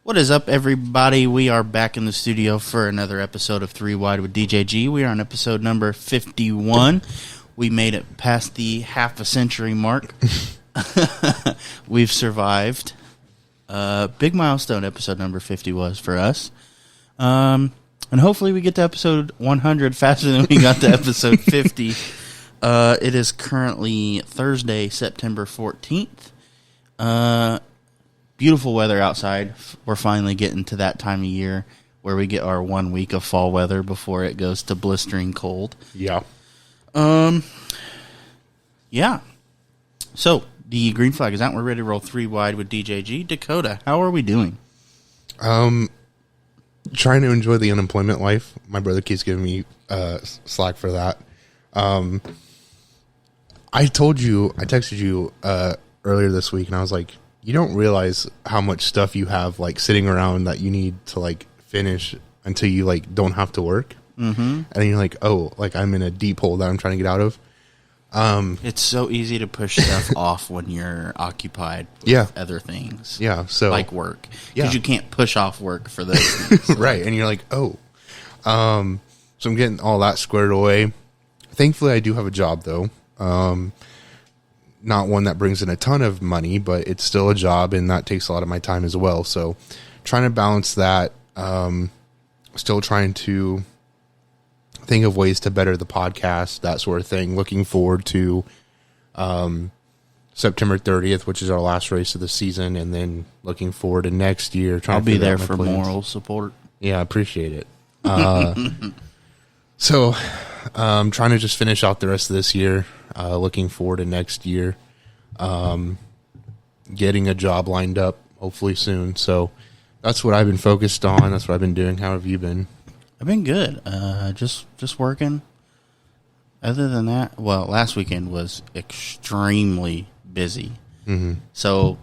What is up, everybody? We are back in the studio for another episode of 3 Wide with DJG. We are on episode number 51. We made it past the half a century mark. We've survived. Big milestone episode number 50 was for us. And hopefully we get to episode 100 faster than we got to episode 50. It is currently Thursday, September 14th. Beautiful weather outside. We're finally getting to that time of year where we get our 1 week of fall weather before it goes to blistering cold. Yeah. Yeah. So, the green flag is out. We're ready to roll 3 Wide with DJG. Dakota, how are we doing? Trying to enjoy the unemployment life. My brother keeps giving me slack for that. I texted you earlier this week, and I was like, you don't realize how much stuff you have like sitting around that you need to like finish until you like don't have to work. Mm-hmm. And then you're like, oh, like I'm in a deep hole that I'm trying to get out of. It's so easy to push stuff off when you're occupied with other things. Yeah, so like work. Because you can't push off work for those things. Right, and you're like, oh. So I'm getting all that squared away. Thankfully, I do have a job, though. Not one that brings in a ton of money, but it's still a job, and that takes a lot of my time as well. So trying to balance that. Still trying to think of ways to better the podcast, that sort of thing. Looking forward to September 30th, which is our last race of the season, and then looking forward to next year. I'll be there for moral support. Yeah, I appreciate it. So trying to just finish out the rest of this year. Looking forward to next year. Getting a job lined up, hopefully soon. So that's what I've been focused on. That's what I've been doing. How have you been? I've been good. Just working. Other than that, well, last weekend was extremely busy. Mm-hmm. So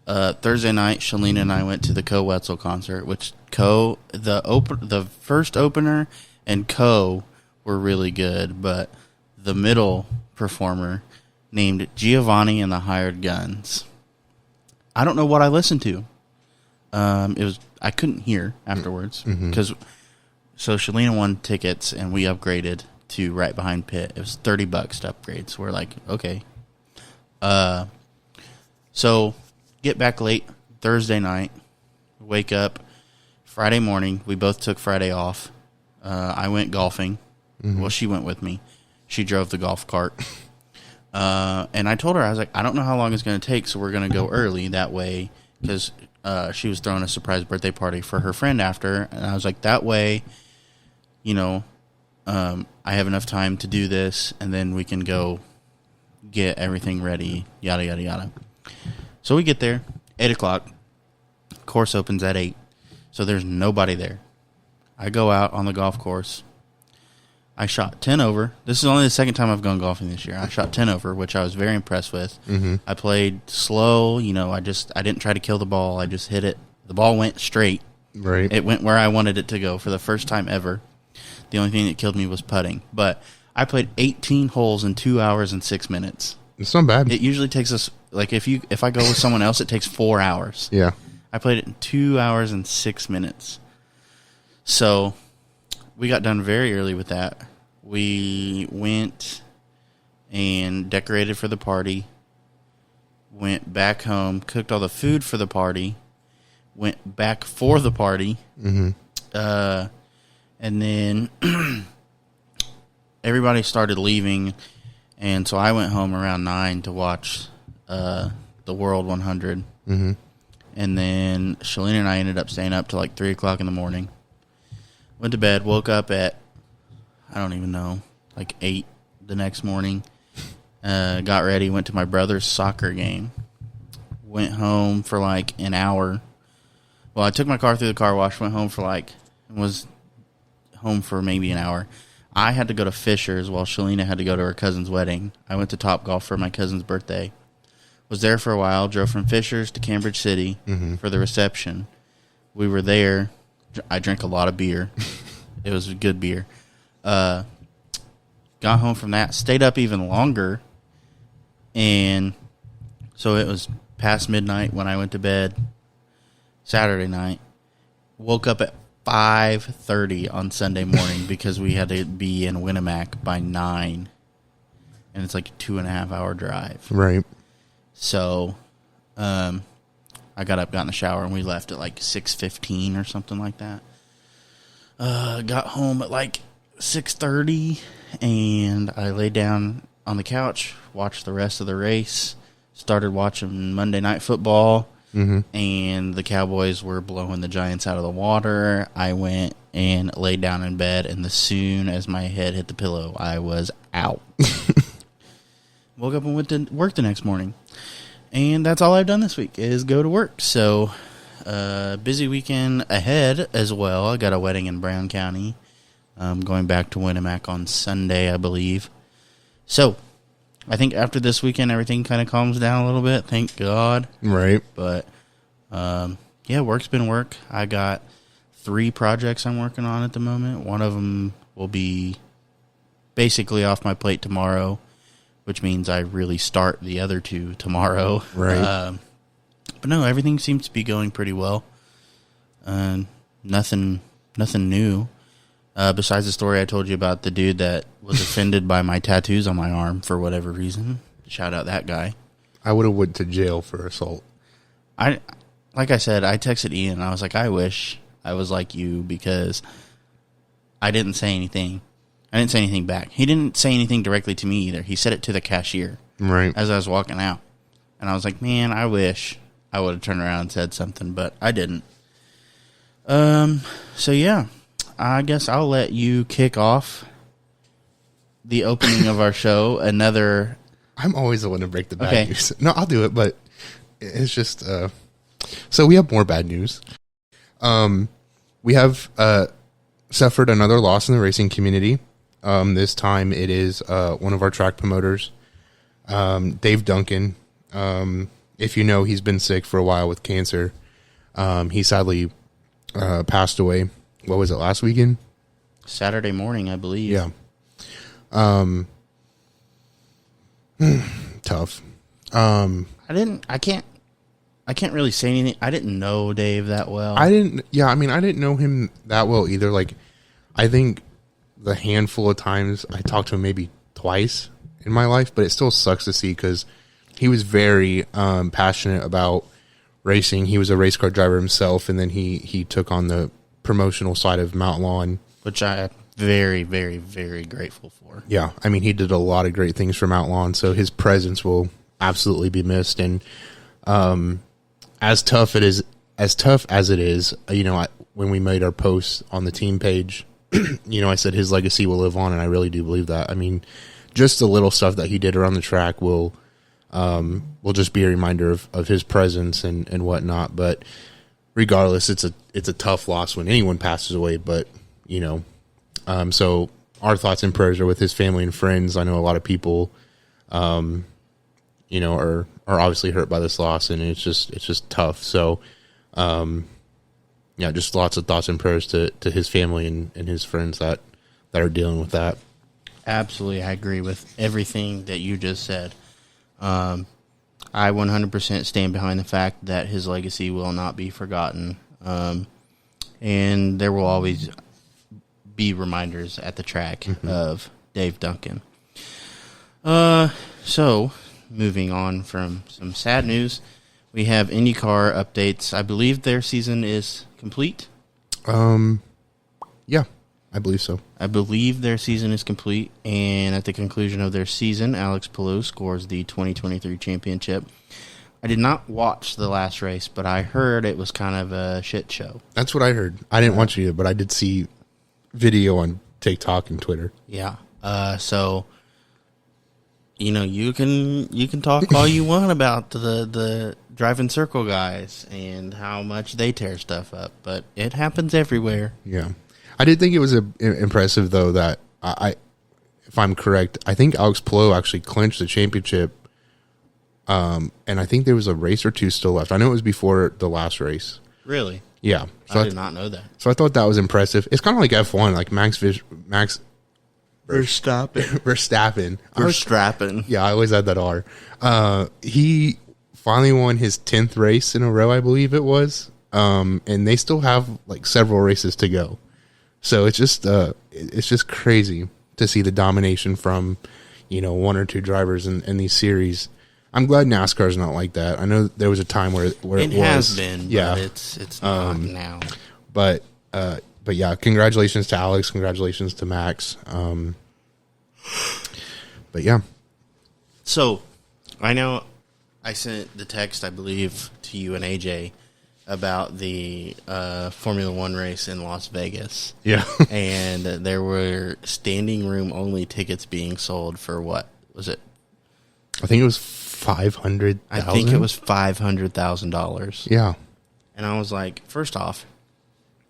Thursday night, Shalina and I went to the Wetzel concert, which the first opener and were really good, but the middle performer named Giovanni and the Hired Guns. I don't know what I listened to. I couldn't hear afterwards because so Shalina won tickets and we upgraded to right behind pit. It was $30 to upgrade. So we're like, okay. So get back late Thursday night, wake up Friday morning. We both took Friday off. I went golfing. Mm-hmm. Well, she went with me. She drove the golf cart. And I told her, I was like, I don't know how long it's going to take, so we're going to go early that way, because she was throwing a surprise birthday party for her friend after. And I was like, that way, I have enough time to do this, and then we can go get everything ready, yada, yada, yada. So we get there, 8 o'clock. Course opens at 8, so there's nobody there. I go out on the golf course. I shot 10 over. This is only the second time I've gone golfing this year. I shot 10 over, which I was very impressed with. Mm-hmm. I played slow. I didn't try to kill the ball. I just hit it. The ball went straight. Right. It went where I wanted it to go for the first time ever. The only thing that killed me was putting. But I played 18 holes in 2 hours and 6 minutes. It's not bad. It usually takes us, like, if I go with someone else, it takes 4 hours. Yeah. I played it in 2 hours and 6 minutes. So we got done very early with that. We went and decorated for the party, went back home, cooked all the food for the party, went back for the party, and then everybody started leaving, and so I went home around 9 to watch the World 100, and then Shalina and I ended up staying up till like 3 o'clock in the morning. Went to bed, woke up at, I don't even know, like 8 the next morning. Got ready, went to my brother's soccer game. Went home for like an hour. Well, I took my car through the car wash, went home was home for maybe an hour. I had to go to Fisher's while Shalina had to go to her cousin's wedding. I went to Topgolf for my cousin's birthday. Was there for a while, drove from Fisher's to Cambridge City for the reception. We were there. I drank a lot of beer. It was good beer. Got home from that, stayed up even longer, and so it was past midnight when I went to bed. Saturday night. Woke up at 5:30 on Sunday morning because we had to be in Winnemac by 9. And it's like a 2.5-hour drive. Right. So, I got up, got in the shower, and we left at like 6:15 or something like that. Got home at like 6:30, and I laid down on the couch, watched the rest of the race, started watching Monday Night Football, and the Cowboys were blowing the Giants out of the water. I went and laid down in bed, and as soon as my head hit the pillow, I was out. Woke up and went to work the next morning. And that's all I've done this week is go to work. So, busy weekend ahead as well. I got a wedding in Brown County. Going back to Winnemac on Sunday, I believe. So, I think after this weekend, everything kind of calms down a little bit. Thank God. Right. But, yeah, work's been work. I got 3 projects I'm working on at the moment. One of them will be basically off my plate tomorrow, which means I really start the other 2 tomorrow. Right. But no, everything seems to be going pretty well. Nothing new. Besides the story I told you about the dude that was offended by my tattoos on my arm for whatever reason. Shout out that guy. I would have went to jail for assault. Like I said, I texted Ian and I was like, I wish I was like you because I didn't say anything. I didn't say anything back. He didn't say anything directly to me either. He said it to the cashier right as I was walking out. And I was like, man, I wish I would have turned around and said something, but I didn't. So, yeah, I guess I'll let you kick off the opening of our show. I'm always the one to break the bad news. No, I'll do it, but it's just... So we have more bad news. We have suffered another loss in the racing community. This time it is one of our track promoters, Dave Duncan. If you know, he's been sick for a while with cancer. He sadly passed away. What was it, last weekend? Saturday morning, I believe. Yeah. Tough. I can't really say anything. I didn't know Dave that well. I didn't know him that well either. Like, I think the handful of times I talked to him maybe twice in my life, but it still sucks to see because he was very passionate about racing. He was a race car driver himself, and then he took on the promotional side of Mount Lawn, which I am very, very, very grateful for. Yeah, I mean, he did a lot of great things for Mount Lawn, so his presence will absolutely be missed. And as tough as it is, when we made our post on the team page, I said his legacy will live on, and I really do believe that. I mean, just the little stuff that he did around the track will just be a reminder of his presence and whatnot. But regardless, it's a tough loss when anyone passes away. But so our thoughts and prayers are with his family and friends. I know a lot of people, are obviously hurt by this loss, and it's just tough. So, just lots of thoughts and prayers to his family and his friends that are dealing with that. Absolutely. I agree with everything that you just said. I 100% stand behind the fact that his legacy will not be forgotten. And there will always be reminders at the track of Dave Duncan. So, moving on from some sad news, we have IndyCar updates. I believe their season is complete. Yeah, I believe so. I believe their season is complete, and at the conclusion of their season, Alex Palou scores the 2023 championship. I did not watch the last race, but I heard it was kind of a shit show. That's what I heard. I didn't watch it either, but I did see video on TikTok and Twitter. Yeah. So, you can talk all you want about the driving circle guys and how much they tear stuff up, but it happens everywhere. Yeah. I did think it was impressive, though, that if I'm correct, I think Alex Palou actually clinched the championship. And I think there was a race or two still left. I know it was before the last race. Really? Yeah. So I did not know that. So I thought that was impressive. It's kind of like F1, like Max Verstappen. Yeah, I always had that R. He finally won his 10th race in a row, I believe it was. and they still have like several races to go. So it's just crazy to see the domination from, one or two drivers in these series. I'm glad NASCAR is not like that. I know there was a time where it has been, yeah, but it's not now. But yeah, congratulations to Alex. Congratulations to Max. But yeah. So, I know I sent the text, I believe, to you and AJ about the Formula One race in Las Vegas. Yeah. And there were standing room only tickets being sold for what was it? I think it was $500,000. I think it was $500,000. Yeah. And I was like, first off,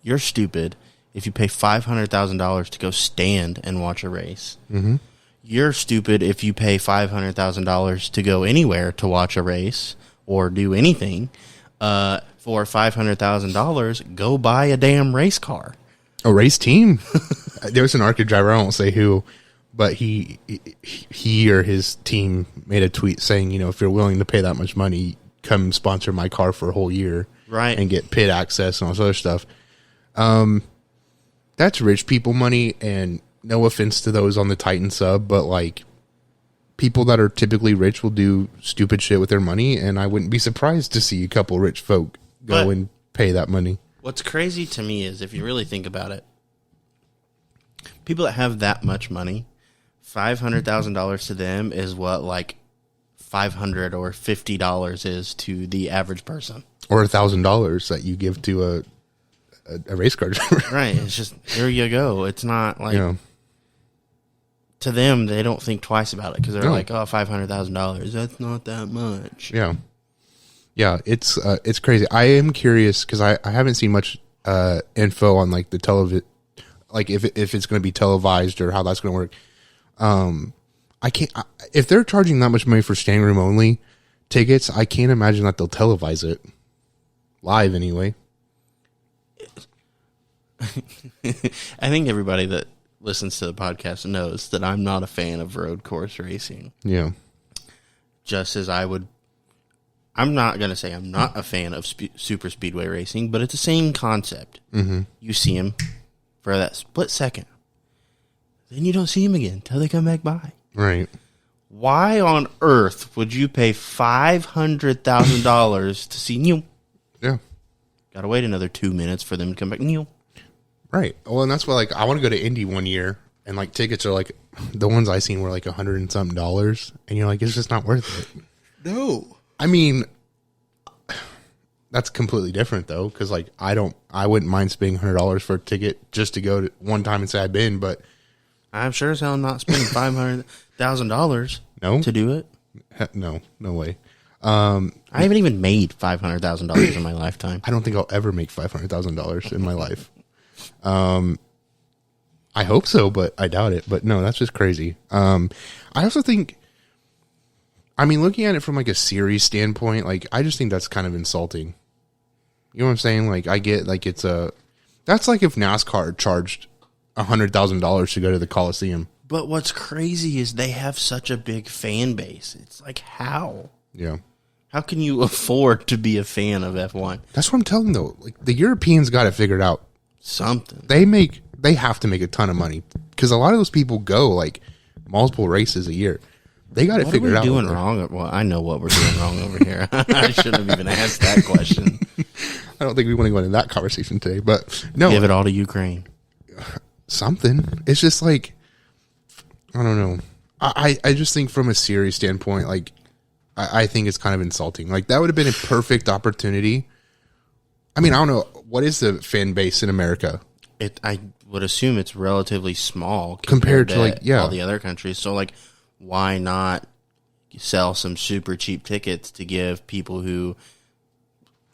you're stupid if you pay $500,000 to go stand and watch a race. Mm-hmm. You're stupid if you pay $500,000 to go anywhere to watch a race or do anything. For $500,000, go buy a damn race car. A race team. There was an ARCA driver, I won't say who, but he or his team made a tweet saying, if you're willing to pay that much money, come sponsor my car for a whole year, right? And get pit access and all this other stuff. That's rich people money, and no offense to those on the Titan sub, but like people that are typically rich will do stupid shit with their money, and I wouldn't be surprised to see a couple rich folk go and pay that money. What's crazy to me is, if you really think about it, people that have that much money, $500,000 to them is what like $500 or $50 is to the average person, or $1,000 that you give to a race car driver. Right. It's just, here you go. It's not like to them, they don't think twice about it because they're like, oh, $500,000. That's not that much. Yeah. Yeah, it's crazy. I am curious because I haven't seen much info on like the television, like if it's going to be televised or how that's going to work. I can't if they're charging that much money for standing room only tickets. I can't imagine that they'll televise it live anyway. I think everybody that listens to the podcast knows that I'm not a fan of road course racing. Yeah, just as I'm not going to say I'm not a fan of super speedway racing, but it's the same concept. Mm-hmm. You see them for that split second. Then you don't see them again until they come back by. Right. Why on earth would you pay $500,000 to see Neil? Yeah. Got to wait another 2 minutes for them to come back. Neil. Right. Well, and that's why, like, I want to go to Indy one year, and like tickets are like the ones I seen were like $100 and something, and you're like, it's just not worth it. No. I mean, that's completely different though, because like I wouldn't mind spending $100 for a ticket just to go to one time and say I've been, but I'm sure as hell not spending $500,000 to do it. No way. I haven't even made $500,000 in my lifetime. I don't think I'll ever make $500,000 in my life. I hope so, but I doubt it. But no, that's just crazy. I also think, I mean, looking at it from like a series standpoint, like I just think that's kind of insulting. You know what I'm saying? Like I get like that's like if NASCAR charged $100,000 to go to the Coliseum. But what's crazy is they have such a big fan base. It's like, how? Yeah. How can you afford to be a fan of F1? That's what I'm telling though. Like the Europeans got it figured out. Something. They have to make a ton of money because a lot of those people go like multiple races a year. They got it figured out. What are we doing wrong? Well, I know what we're doing wrong over here. I shouldn't have even asked that question. I don't think we want to go into that conversation today, but no. Give it all to Ukraine. Something. It's just like, I don't know. I just think from a series standpoint, like, I think it's kind of insulting. Like, that would have been a perfect opportunity. I mean, I don't know. What is the fan base in America? I would assume it's relatively small compared to like, all the other countries. So, like, why not sell some super cheap tickets to give people who,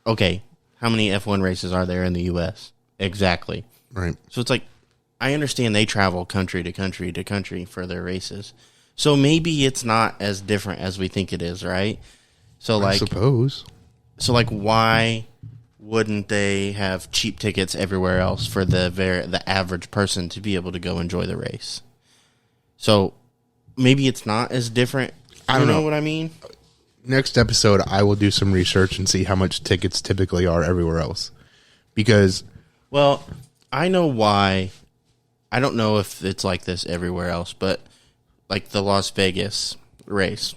okay, how many F1 races are there in the U.S.? Exactly. Right. So it's like, I understand they travel country to country to country for their races. So maybe it's not as different as we think it is, right? So like, I suppose. So like, why wouldn't they have cheap tickets everywhere else for the average person to be able to go enjoy the race? So maybe it's not as different. I don't know what I mean? Next episode, I will do some research and see how much tickets typically are everywhere else. because Well, I know why. I don't know if it's like this everywhere else, but like the Las Vegas race,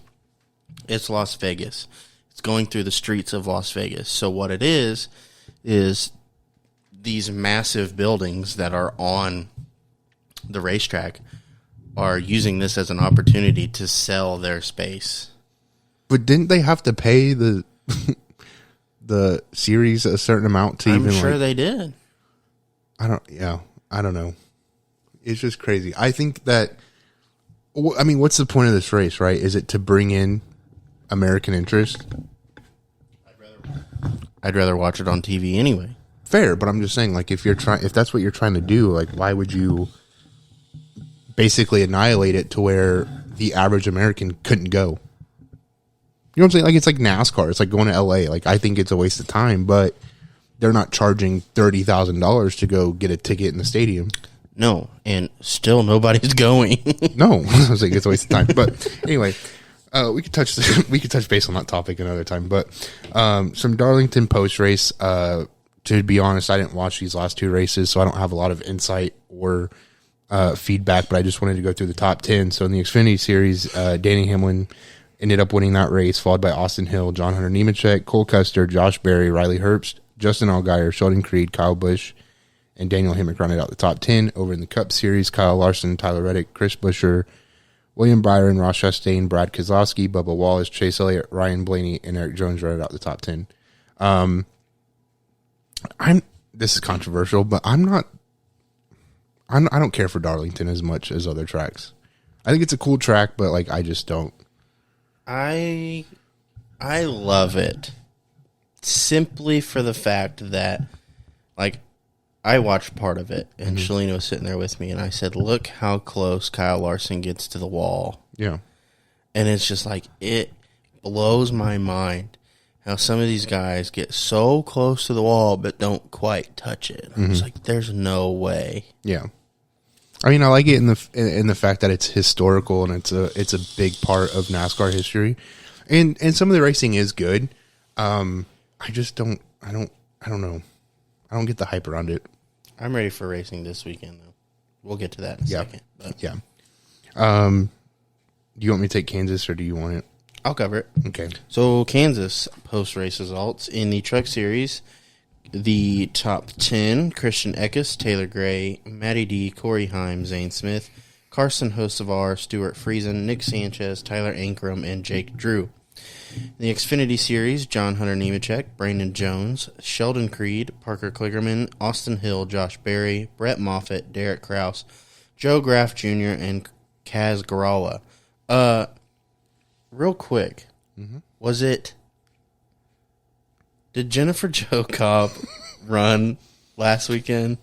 it's Las Vegas. It's going through the streets of Las Vegas. So what it is these massive buildings that are on the racetrack are using this as an opportunity to sell their space. But didn't they have to pay the the series a certain amount to I'm sure they did. I don't know. It's just crazy. I think that, I mean, what's the point of this race, right? Is it to bring in American interest? I'd rather watch it on TV anyway. Fair, but I'm just saying, like, if that's what you're trying to do, like, why would you basically annihilate it to where the average American couldn't go? You know what I'm saying? Like, it's like NASCAR. It's like going to LA. Like, I think it's a waste of time, but they're not charging $30,000 to go get a ticket in the stadium. No, and still nobody's going. No, I was like, it's a waste of time. But anyway, we could touch base on that topic another time. But some Darlington post race. To be honest, I didn't watch these last two races, so I don't have a lot of insight or feedback. But I just wanted to go through the top 10. So in the Xfinity Series, Danny Hamlin ended up winning that race, followed by Austin Hill, John Hunter Nemechek, Cole Custer, Josh Berry, Riley Herbst, Justin Allgaier, Sheldon Creed, Kyle Busch, and Daniel Hemrick rounded out the top 10. Over in the Cup Series, Kyle Larson, Tyler Reddick, Chris Buescher, William Byron, Ross Chastain, Brad Keselowski, Bubba Wallace, Chase Elliott, Ryan Blaney, and Eric Jones rounded out the top 10. This is controversial, but I don't care for Darlington as much as other tracks. I think it's a cool track, but like I just don't. I love it simply for the fact that, like, I watched part of it, and Shalina was sitting there with me, and I said, look how close Kyle Larson gets to the wall. Yeah. And it's just like, it blows my mind how some of these guys get so close to the wall but don't quite touch it. I was like, there's no way. Yeah. I mean, I like it in the fact that it's historical and it's a big part of NASCAR history, and some of the racing is good. I just don't know. I don't get the hype around it. I'm ready for racing this weekend, though. We'll get to that in a second. But. Yeah. Do you want me to take Kansas or do you want it? I'll cover it. Okay. So Kansas post-race results in the Truck Series. The top 10, Christian Eckes, Taylor Gray, Matty D, Corey Heim, Zane Smith, Carson Hocevar, Stuart Friesen, Nick Sanchez, Tyler Ankrum, and Jake Drew. In the Xfinity Series, John Hunter Nemechek, Brandon Jones, Sheldon Creed, Parker Kligerman, Austin Hill, Josh Berry, Brett Moffitt, Derek Kraus, Joe Graff Jr., and Kaz Gralla. Real quick, did Jennifer Jo Cobb run last weekend?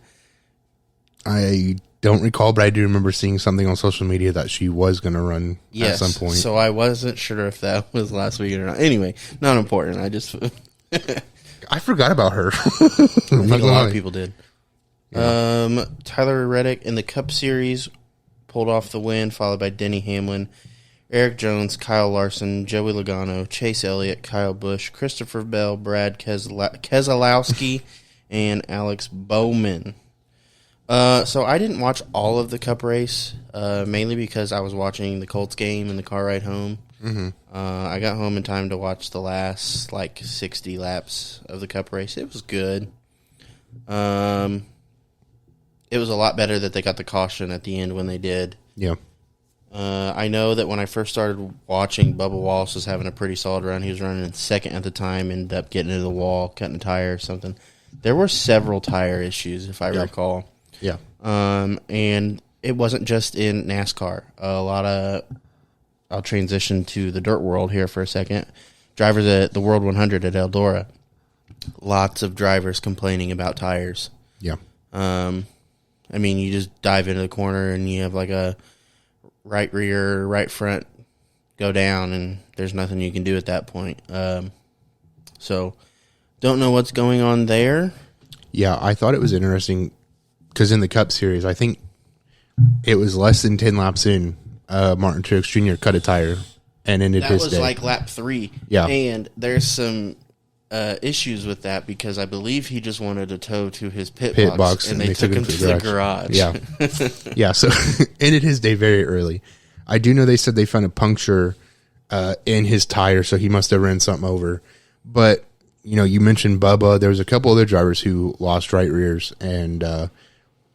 I don't recall, but I do remember seeing something on social media that she was going to run at some point. So I wasn't sure if that was last weekend or not. Anyway, not important. I just I forgot about her. I think a lot of people did. Yeah. Tyler Reddick in the Cup Series pulled off the win, followed by Denny Hamlin, Eric Jones, Kyle Larson, Joey Logano, Chase Elliott, Kyle Busch, Christopher Bell, Brad Keselowski, and Alex Bowman. So I didn't watch all of the Cup race, mainly because I was watching the Colts game in the car ride home. I got home in time to watch the last, 60 laps of the Cup race. It was good. It was a lot better that they got the caution at the end when they did. Yeah. I know that when I first started watching, Bubba Wallace was having a pretty solid run. He was running second at the time, ended up getting into the wall, cutting a tire or something. There were several tire issues, if I recall. Yeah. And it wasn't just in NASCAR. I'll transition to the dirt world here for a second. Drivers at the World 100 at Eldora. Lots of drivers complaining about tires. Yeah. I mean, you just dive into the corner and you have a right rear, right front go down, and there's nothing you can do at that point. So, don't know what's going on there. Yeah, I thought it was interesting because in the Cup Series, I think it was less than 10 laps in, Martin Truex Jr. cut a tire and ended his day. That was lap 3. Yeah. And there's some issues with that because I believe he just wanted to tow to his pit box, and they took him to the garage. Yeah, yeah. So ended his day very early. I do know they said they found a puncture in his tire, so he must have ran something over. But you mentioned Bubba. There was a couple other drivers who lost right rears, and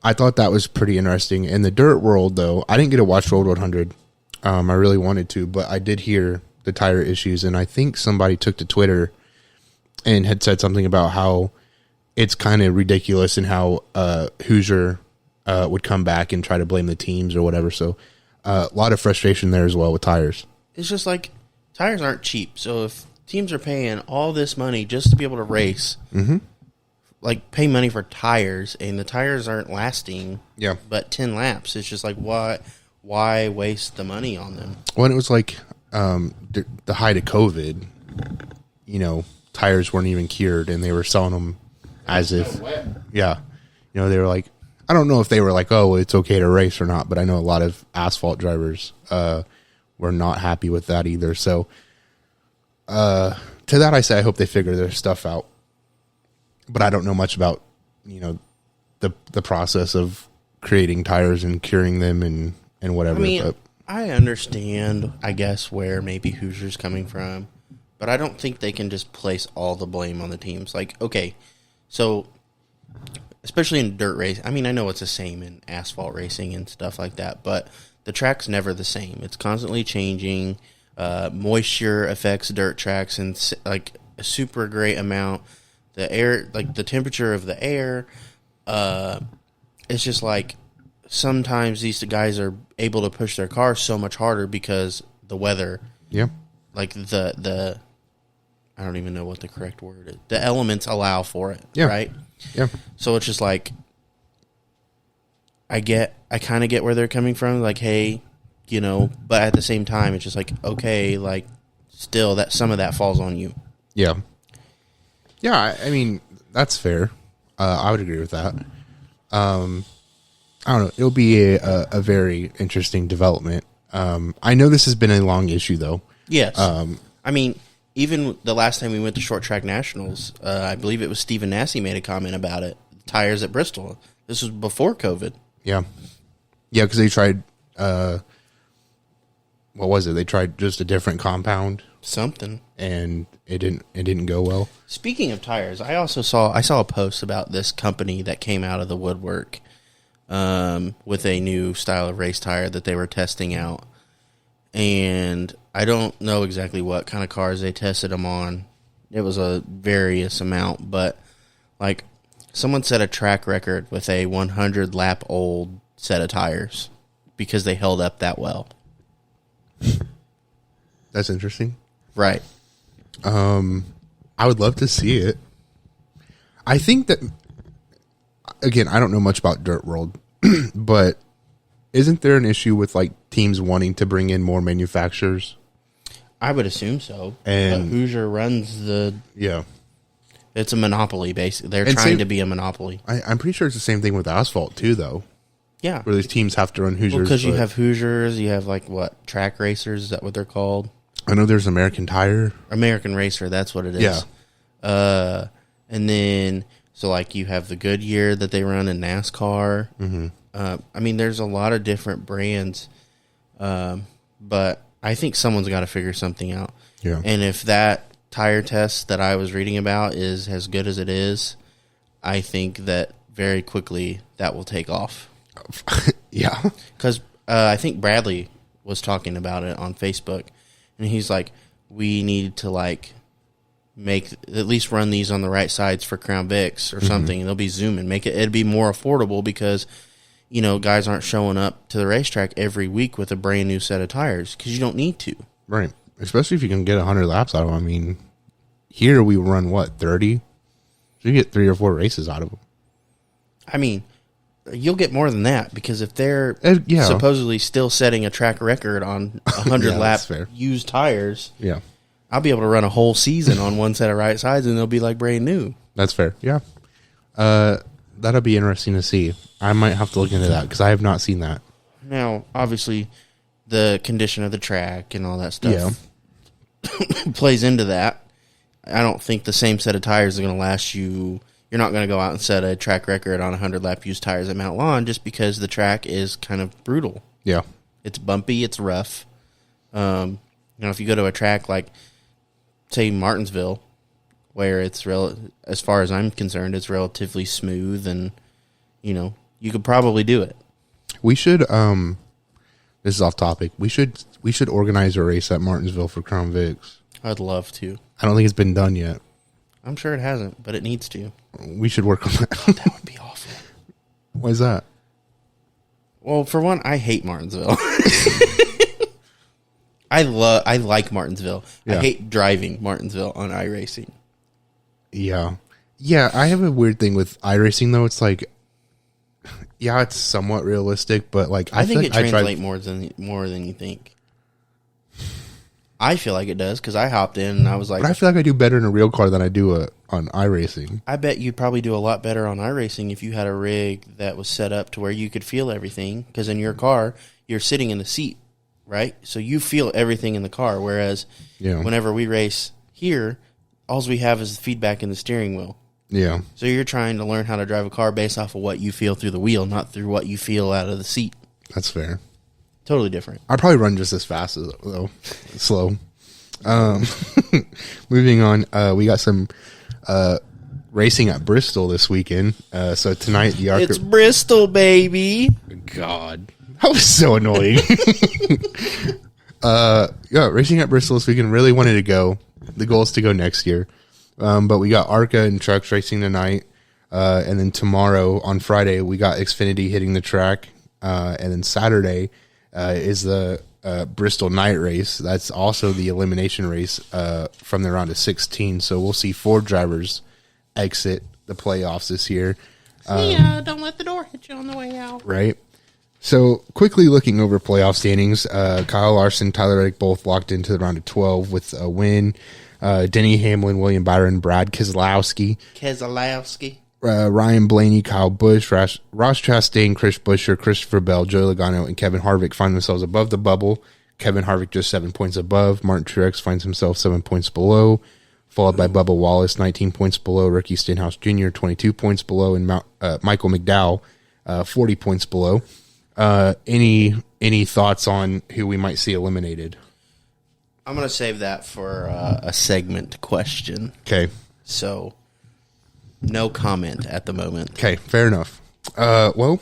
I thought that was pretty interesting. In the dirt world, though, I didn't get to watch World 100. I really wanted to, but I did hear the tire issues, and I think somebody took to Twitter and had said something about how it's kind of ridiculous and how Hoosier would come back and try to blame the teams or whatever. So a lot of frustration there as well with tires. It's just like tires aren't cheap. So if teams are paying all this money just to be able to race, like pay money for tires, and the tires aren't lasting but 10 laps, it's just like, why waste the money on them? When it was like the height of COVID, tires weren't even cured, and they were selling them as if, they were like, I don't know if they were like, oh, it's okay to race or not, but I know a lot of asphalt drivers were not happy with that either. So to that I say, I hope they figure their stuff out, but I don't know much about, the process of creating tires and curing them and whatever. I mean, I understand, I guess, where maybe Hoosier's coming from, but I don't think they can just place all the blame on the teams. Like, okay, so especially in dirt race, I mean, I know it's the same in asphalt racing and stuff like that, but the track's never the same. It's constantly changing. Moisture affects dirt tracks in like a super great amount. The air, like the temperature of the air, it's just like sometimes these guys are able to push their cars so much harder because the weather. Yeah. Like the I don't even know what the correct word is. The elements allow for it, right? Yeah. So it's just like I kind of get where they're coming from. Like, hey, but at the same time, it's just like, okay, like still that some of that falls on you. Yeah. Yeah. I mean, that's fair. I would agree with that. I don't know. It'll be a very interesting development. I know this has been a long issue, though. Yes. I mean, even the last time we went to Short Track Nationals, I believe it was Stephen Nassy made a comment about it. Tires at Bristol. This was before COVID. Yeah. Yeah, because they tried, what was it? They tried just a different compound. Something. And it didn't go well. Speaking of tires, I saw a post about this company that came out of the woodwork with a new style of race tire that they were testing out. And I don't know exactly what kind of cars they tested them on. It was a various amount, but like someone set a track record with a 100 lap old set of tires because they held up that well. That's interesting. Right. I would love to see it. I think that, again, I don't know much about Dirt World, but isn't there an issue with like teams wanting to bring in more manufacturers? I would assume so. And but Hoosier runs the... Yeah. It's a monopoly, basically. They're trying to be a monopoly. I'm pretty sure it's the same thing with asphalt, too, though. Yeah. Where these teams have to run Hoosiers. Because you have Hoosiers, you have, like, what, track racers? Is that what they're called? I know there's American Tire. American Racer, that's what it is. Yeah. And then, so, like, you have the Goodyear that they run in NASCAR. Mm-hmm. I mean, there's a lot of different brands. But I think someone's got to figure something out. Yeah. And if that tire test that I was reading about is as good as it is, I think that very quickly that will take off. Yeah. Because I think Bradley was talking about it on Facebook, and he's like, we need to like make at least run these on the right sides for Crown Vics or something, and they'll be zooming. It'd be more affordable because, you know, guys aren't showing up to the racetrack every week with a brand new set of tires because you don't need to. Right. Especially if you can get 100 laps out of them. I mean, here we run, 30? So you get 3 or 4 races out of them. I mean, you'll get more than that because if they're supposedly still setting a track record on 100 lap used tires, I'll be able to run a whole season on one set of right sides and they'll be like brand new. That's fair. Yeah. That'll be interesting to see. I might have to look into that because I have not seen that. Now, obviously, the condition of the track and all that stuff plays into that. I don't think the same set of tires are going to last you. You're not going to go out and set a track record on 100-lap used tires at Mount Lawn just because the track is kind of brutal. Yeah. It's bumpy. It's rough. If you go to a track like, say, Martinsville, where it's as far as I'm concerned, it's relatively smooth, and you could probably do it. We should. This is off topic. We should organize a race at Martinsville for Crown Vics. I'd love to. I don't think it's been done yet. I'm sure it hasn't, but it needs to. We should work on that. That would be awful. Why is that? Well, for one, I hate Martinsville. I like Martinsville. Yeah. I hate driving Martinsville on iRacing. Yeah. Yeah, I have a weird thing with iRacing, though. It's like, yeah, it's somewhat realistic, but like I think it translates more than you think. I feel like it does because I hopped in and I was like, but I feel like I do better in a real car than I do on iRacing. I bet you'd probably do a lot better on iRacing if you had a rig that was set up to where you could feel everything. Because in your car, you're sitting in the seat, right? So you feel everything in the car. Whereas whenever we race here, all we have is the feedback in the steering wheel. Yeah. So you're trying to learn how to drive a car based off of what you feel through the wheel, not through what you feel out of the seat. That's fair. Totally different. I probably run just as fast as though. Slow. Moving on, we got some racing at Bristol this weekend. So tonight the It's Bristol, baby. God, that was so annoying. Racing at Bristol this weekend. Really wanted to go. The goal is to go next year. But we got ARCA and trucks racing tonight. And then tomorrow on Friday, we got Xfinity hitting the track. And then Saturday is the Bristol night race. That's also the elimination race from the round of 16. So we'll see 4 drivers exit the playoffs this year. Don't let the door hit you on the way out. Right. So quickly looking over playoff standings, Kyle Larson, Tyler Reddick both locked into the round of 12 with a win. Denny Hamlin, William Byron, Brad Keselowski, Ryan Blaney, Kyle Busch, Ross Chastain, Chris Buescher, Christopher Bell, Joey Logano, and Kevin Harvick find themselves above the bubble. Kevin Harvick just 7 points above. Martin Truex finds himself 7 points below, followed by Bubba Wallace, 19 points below. Ricky Stenhouse Jr., 22 points below, and Michael McDowell, 40 points below. Any thoughts on who we might see eliminated? I'm going to save that for a segment question. Okay. So, no comment at the moment. Okay, fair enough. Well,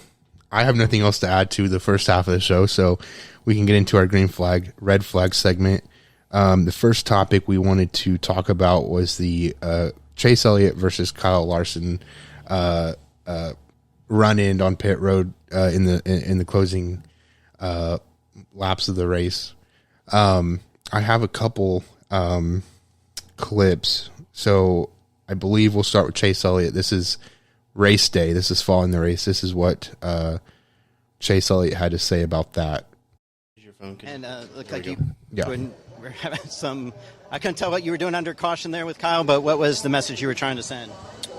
I have nothing else to add to the first half of the show, so we can get into our green flag, red flag segment. The first topic we wanted to talk about was the Chase Elliott versus Kyle Larson run-in on pit road in the closing laps of the race. I have a couple clips. So I believe we'll start with Chase Elliott. This is race day. This is following the race. This is what Chase Elliott had to say about that. Your phone and look like you were having some. I couldn't tell what you were doing under caution there with Kyle, but what was the message you were trying to send?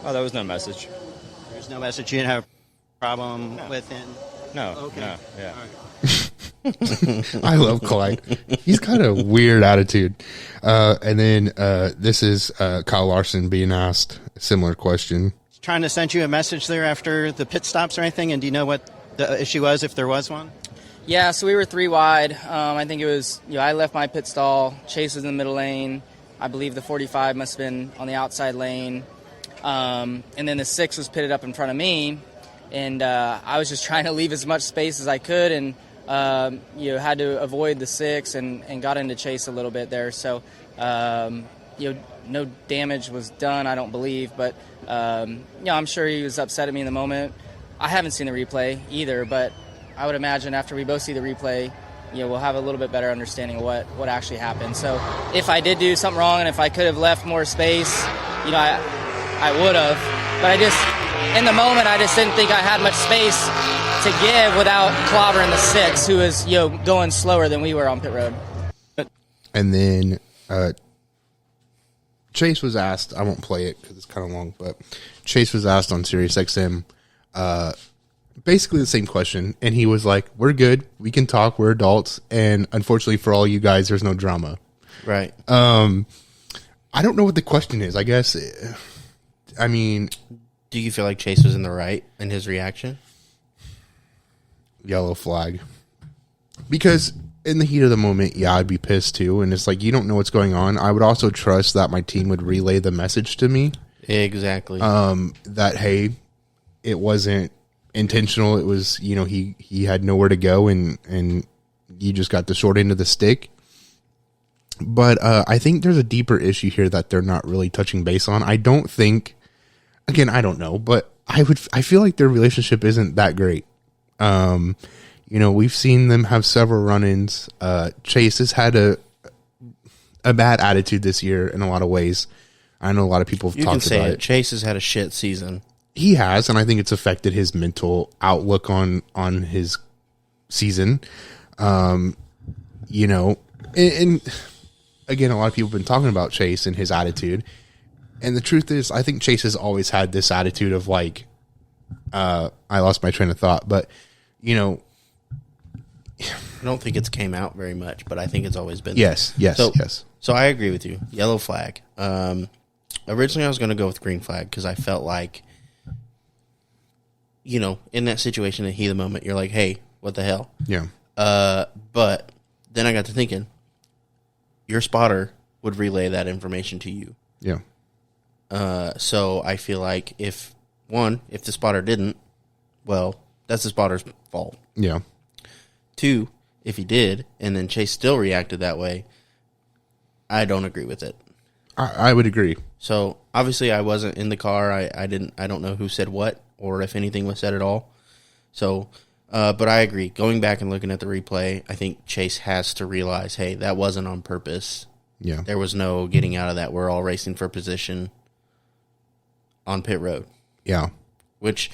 Oh, there was no message. There's no message. You didn't have a problem with him? No. Okay. No. Yeah. All right. I love Clyde. He's got a weird attitude. And then this is Kyle Larson being asked a similar question. Trying to send you a message there after the pit stops or anything, and do you know what the issue was, if there was one? Yeah, so we were 3 wide. I think it was, I left my pit stall. Chase was in the middle lane. I believe the 45 must have been on the outside lane. And then the 6 was pitted up in front of me. And I was just trying to leave as much space as I could, and had to avoid the 6 and got into Chase a little bit there. So, no damage was done, I don't believe. But, I'm sure he was upset at me in the moment. I haven't seen the replay either, but I would imagine after we both see the replay, we'll have a little bit better understanding of what actually happened. So if I did do something wrong and if I could have left more space, I would have. But in the moment, I just didn't think I had much space to give without clobbering the 6, who was, going slower than we were on pit road. And then Chase was asked, I won't play it because it's kind of long, but Chase was asked on SiriusXM basically the same question, and he was like, we're good, we can talk, we're adults, and unfortunately for all you guys, there's no drama. Right. I don't know what the question is. I guess, I mean, Do you feel like Chase was in the right in his reaction? yellow flag. Because in the heat of the moment, yeah, I'd be pissed too. And it's like, you don't know what's going on. I would also trust that my team would relay the message to me. Exactly. That, hey, it wasn't intentional. It was, he had nowhere to go and you just got the short end of the stick. But I think there's a deeper issue here that they're not really touching base on. I don't think, again, I don't know, but I feel like their relationship isn't that great. We've seen them have several run-ins. Chase has had a bad attitude this year in a lot of ways. I know a lot of people have talked about it. Chase has had a shit season. He has, and I think it's affected his mental outlook on his season. And again, a lot of people have been talking about Chase and his attitude. And the truth is, I think Chase has always had this attitude of like, I lost my train of thought, but, I don't think it's came out very much, but I think it's always been yes. So I agree with you. Yellow flag. Originally, I was going to go with green flag because I felt like, in that situation, in the heat of the moment, you're like, hey, what the hell? Yeah. But then I got to thinking, your spotter would relay that information to you. Yeah. So I feel like if the spotter didn't, well, that's the spotter's fault. Yeah. 2, if he did, and then Chase still reacted that way, I don't agree with it. I would agree. So obviously I wasn't in the car. I don't know who said what or if anything was said at all. So, but I agree. Going back and looking at the replay, I think Chase has to realize, hey, that wasn't on purpose. Yeah. There was no getting out of that. We're all racing for position on pit road. Yeah. Which,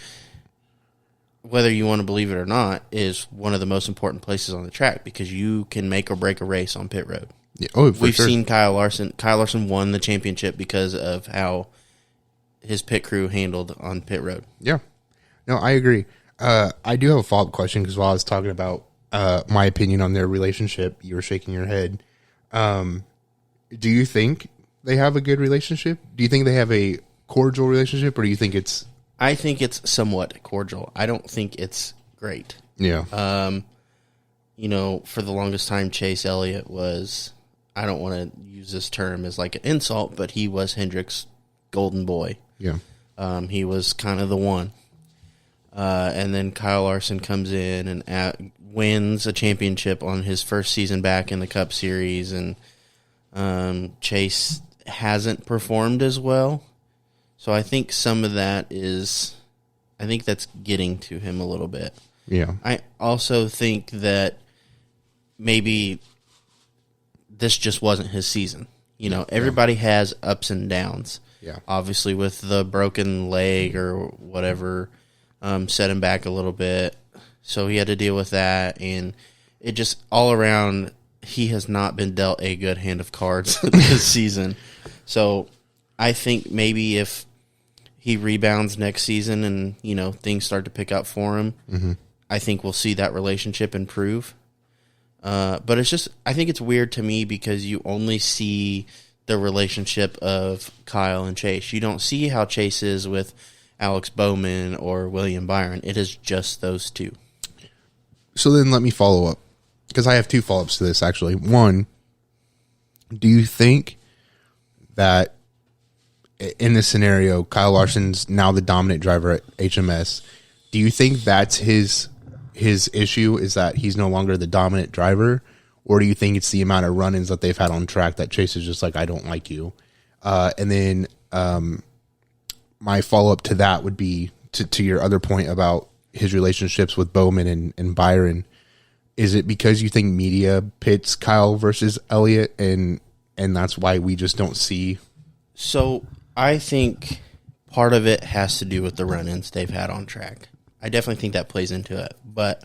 whether you want to believe it or not, is one of the most important places on the track because you can make or break a race on pit road. Yeah. Oh, for We've sure. seen Kyle Larson. Kyle Larson won the championship because of how his pit crew handled on pit road. Yeah. No, I agree. I do have a follow-up question because while I was talking about my opinion on their relationship, you were shaking your head. Do you think they have a good relationship? Do you think they have a cordial relationship, or do you think it's... I think it's somewhat cordial. I don't think it's great. Yeah. For the longest time, Chase Elliott was... I don't want to use this term as like an insult, but he was Hendrick's golden boy. Yeah. He was kind of the one. And then Kyle Larson comes in and wins a championship on his first season back in the Cup Series, and Chase hasn't performed as well. So I think some of that is, I think that's getting to him a little bit. Yeah. I also think that maybe this just wasn't his season. Everybody has ups and downs. Yeah. Obviously, with the broken leg or whatever, set him back a little bit. So he had to deal with that. And it just all around, he has not been dealt a good hand of cards this season. So I think maybe if he rebounds next season and, things start to pick up for him, mm-hmm. I think we'll see that relationship improve. But it's just, I think it's weird to me because you only see the relationship of Kyle and Chase. You don't see how Chase is with Alex Bowman or William Byron. It is just those two. So then let me follow up, because I have 2 follow-ups to this, actually. One, do you think that in this scenario, Kyle Larson's now the dominant driver at HMS? Do you think that's his issue, is that he's no longer the dominant driver? Or do you think it's the amount of run-ins that they've had on track that Chase is just like, I don't like you? And then my follow-up to that would be to your other point about his relationships with Bowman and Byron. Is it because you think media pits Kyle versus Elliott, and that's why we just don't see? So I think part of it has to do with the run-ins they've had on track. I definitely think that plays into it. But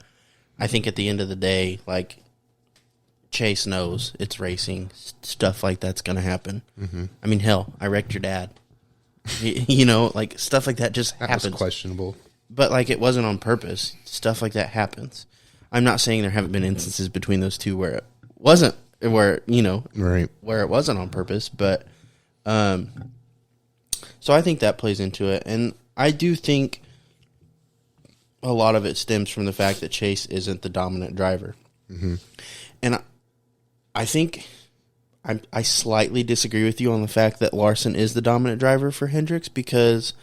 I think at the end of the day, like, Chase knows it's racing. Stuff like that's going to happen. Mm-hmm. I mean, hell, I wrecked your dad. Like, stuff like that just happens. That was questionable. But, like, it wasn't on purpose. Stuff like that happens. I'm not saying there haven't been instances between those two where it wasn't, where it wasn't on purpose, but So I think that plays into it. And I do think a lot of it stems from the fact that Chase isn't the dominant driver. Mm-hmm. And I think I slightly disagree with you on the fact that Larson is the dominant driver for Hendricks because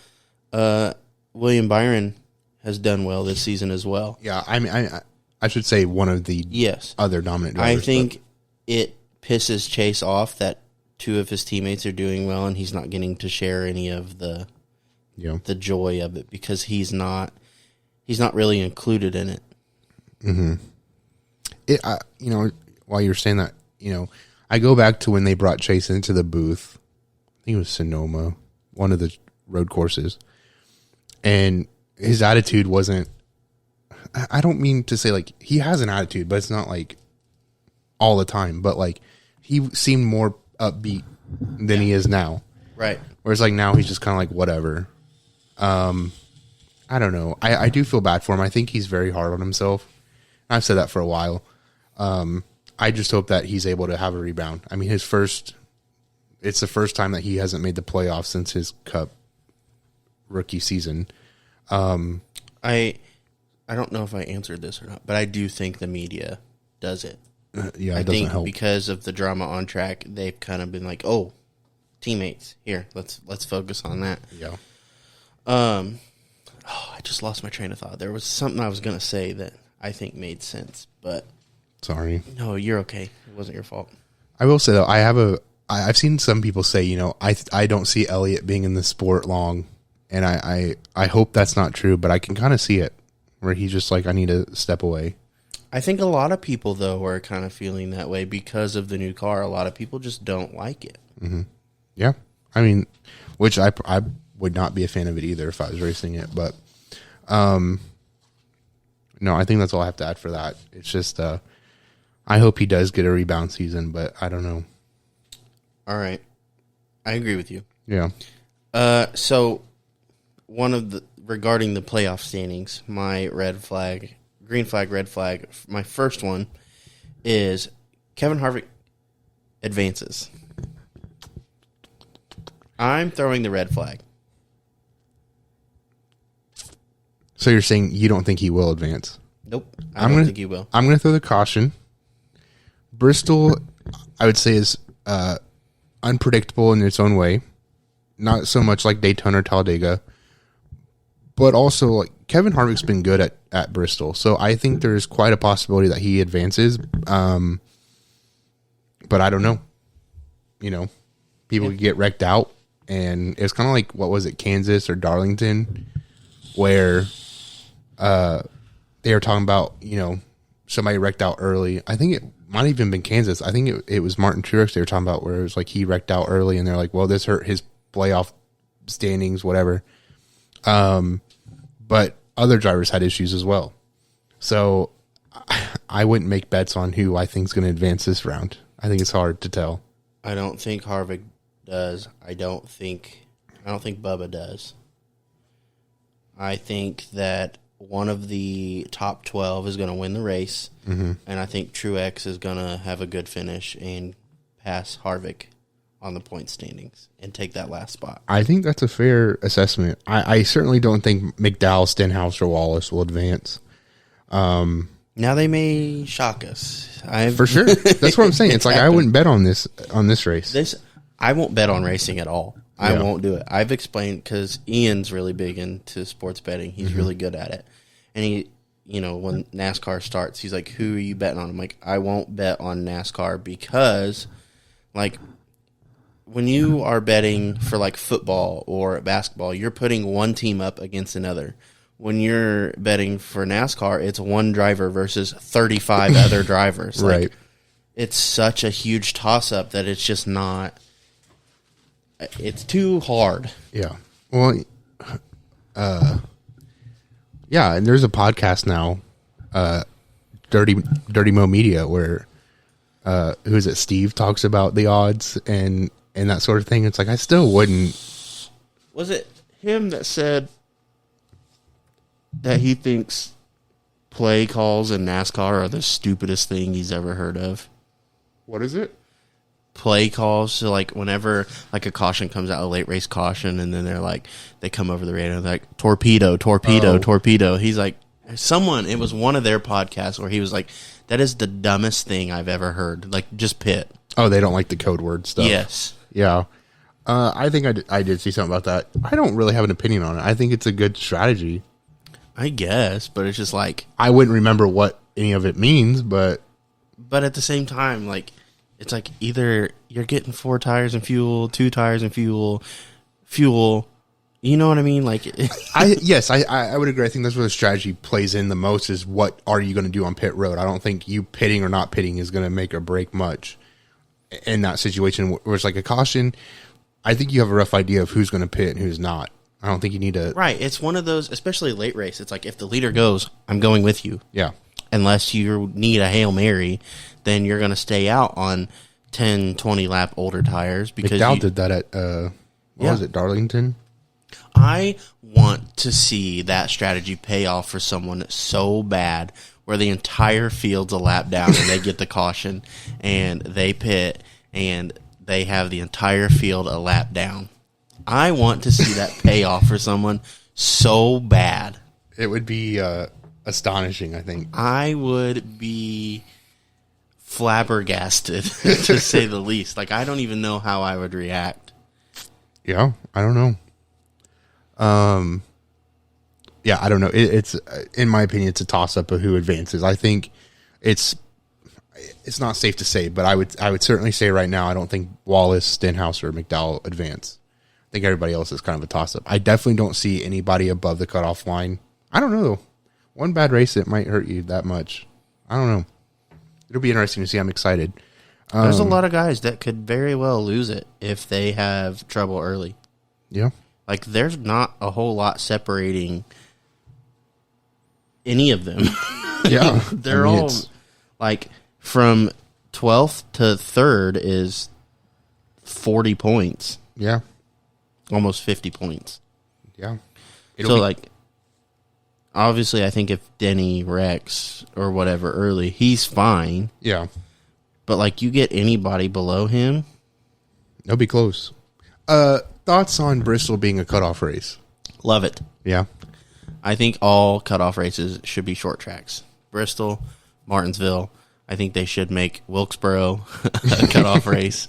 William Byron has done well this season as well. Yeah, I mean, I should say one of the other dominant drivers. I think it pisses Chase off that two of his teammates are doing well and he's not getting to share any of the joy of it because he's not really included in it. Mm-hmm. While you're saying that, I go back to when they brought Chase into the booth. I think it was Sonoma, one of the road courses. And his attitude wasn't, I don't mean to say like he has an attitude, but it's not like all the time. But like he seemed more upbeat than he is now. Right. Whereas like now he's just kind of like whatever. I don't know. I do feel bad for him. I think he's very hard on himself. I've said that for a while. I just hope that he's able to have a rebound. I mean, it's the first time that he hasn't made the playoffs since his Cup rookie season. I don't know if I answered this or not, but I do think the media does it. Yeah, I it doesn't think help. because of the drama on track, they've kind of been like, "Oh, teammates, here, let's focus on that." Yeah. I just lost my train of thought. There was something I was going to say that I think made sense, but sorry. No, you're okay. It wasn't your fault. I will say though, I've seen some people say, I don't see Elliott being in the sport long, and I hope that's not true, but I can kind of see it where he's just like, I need to step away. I think a lot of people though are kind of feeling that way because of the new car. A lot of people just don't like it. Mm-hmm. Yeah, I mean, which I would not be a fan of it either if I was racing it, but no, I think that's all I have to add for that. It's just I hope he does get a rebound season, but I don't know. All right, I agree with you. Yeah. So regarding the playoff standings, my green flag, red flag, my first one is Kevin Harvick advances. I'm throwing the red flag. So you're saying you don't think he will advance? Nope. I don't think he will. I'm going to throw the caution. Bristol, I would say, is unpredictable in its own way. Not so much like Daytona or Talladega. But also, like Kevin Harvick's been good at Bristol. So I think there's quite a possibility that he advances. But I don't know. People could get wrecked out. And it's kind of like, what was it, Kansas or Darlington, where they were talking about, somebody wrecked out early. I think it might have even been Kansas. I think it was Martin Truex they were talking about, where it was like he wrecked out early, and they're like, well, this hurt his playoff standings, whatever. But other drivers had issues as well. So I wouldn't make bets on who I think is going to advance this round. I think it's hard to tell. I don't think Harvick does. I don't think Bubba does. I think that one of the top 12 is going to win the race, and I think Truex is going to have a good finish and pass Harvick on the point standings and take that last spot. I think that's a fair assessment. I certainly don't think McDowell, Stenhouse, or Wallace will advance. Now they may shock us. For sure. That's what I'm saying. It's like I wouldn't bet on this race. I won't bet on racing at all. I won't do it. I've explained because Ian's really big into sports betting. He's really good at it. And he, when NASCAR starts, he's like, who are you betting on? I'm like, I won't bet on NASCAR because, like, when you are betting for, like, football or basketball, you're putting one team up against another. When you're betting for NASCAR, it's one driver versus 35 other drivers. Like, right. It's such a huge toss-up that it's just not... It's too hard. Yeah. Well, yeah, and there's a podcast now, Dirty Mo Media, where who is it? Steve talks about the odds and that sort of thing. It's like I still wouldn't. Was it him that said that he thinks play calls in NASCAR are the stupidest thing he's ever heard of? What is it? play calls. So like whenever like a caution comes out, a late race caution, and then they come over the radio, they're like torpedo. He's like, it was one of their podcasts where he was like, that is the dumbest thing I've ever heard. Like, just pit. Oh, they don't like the code word stuff. Yes. Yeah. I think I did see something about that. I don't really have an opinion on it. I think it's a good strategy. I guess, but it's just like, I wouldn't remember what any of it means, but at the same time, like, it's like either you're getting 4 tires and fuel, 2 tires and fuel. You know what I mean? Like, I would agree. I think that's where the strategy plays in the most is what are you going to do on pit road? I don't think you pitting or not pitting is going to make or break much in that situation where it's like a caution. I think you have a rough idea of who's going to pit and who's not. I don't think you need to. Right. It's one of those, especially late race. It's like if the leader goes, I'm going with you. Yeah. Unless you need a Hail Mary, then you're going to stay out on 10, 20 lap older tires. Because McDowell did that at, was it, Darlington? I want to see that strategy pay off for someone so bad where the entire field's a lap down and they get the caution and they pit and they have the entire field a lap down. I want to see that pay off for someone so bad. It would be astonishing, I think. I would be flabbergasted, to say the least. Like, I don't even know how I would react. Yeah, I don't know. Yeah, I don't know. It's in my opinion, it's a toss-up of who advances. I think it's not safe to say, but I would certainly say right now, I don't think Wallace, Stenhouse, or McDowell advance. I think everybody else is kind of a toss-up. I definitely don't see anybody above the cutoff line. I don't know, though. One bad race, it might hurt you that much. I don't know. It'll be interesting to see. I'm excited. There's a lot of guys that could very well lose it if they have trouble early. Yeah. Like, there's not a whole lot separating any of them. Yeah. They're all, like, from 12th to 3rd is 40 points. Yeah. Almost 50 points. Yeah. Like, obviously, I think if Denny wrecks or whatever early, he's fine. Yeah. But, like, you get anybody below him, it'll be close. Thoughts on Bristol being a cutoff race? Love it. Yeah. I think all cutoff races should be short tracks. Bristol, Martinsville. I think they should make Wilkesboro a cutoff race.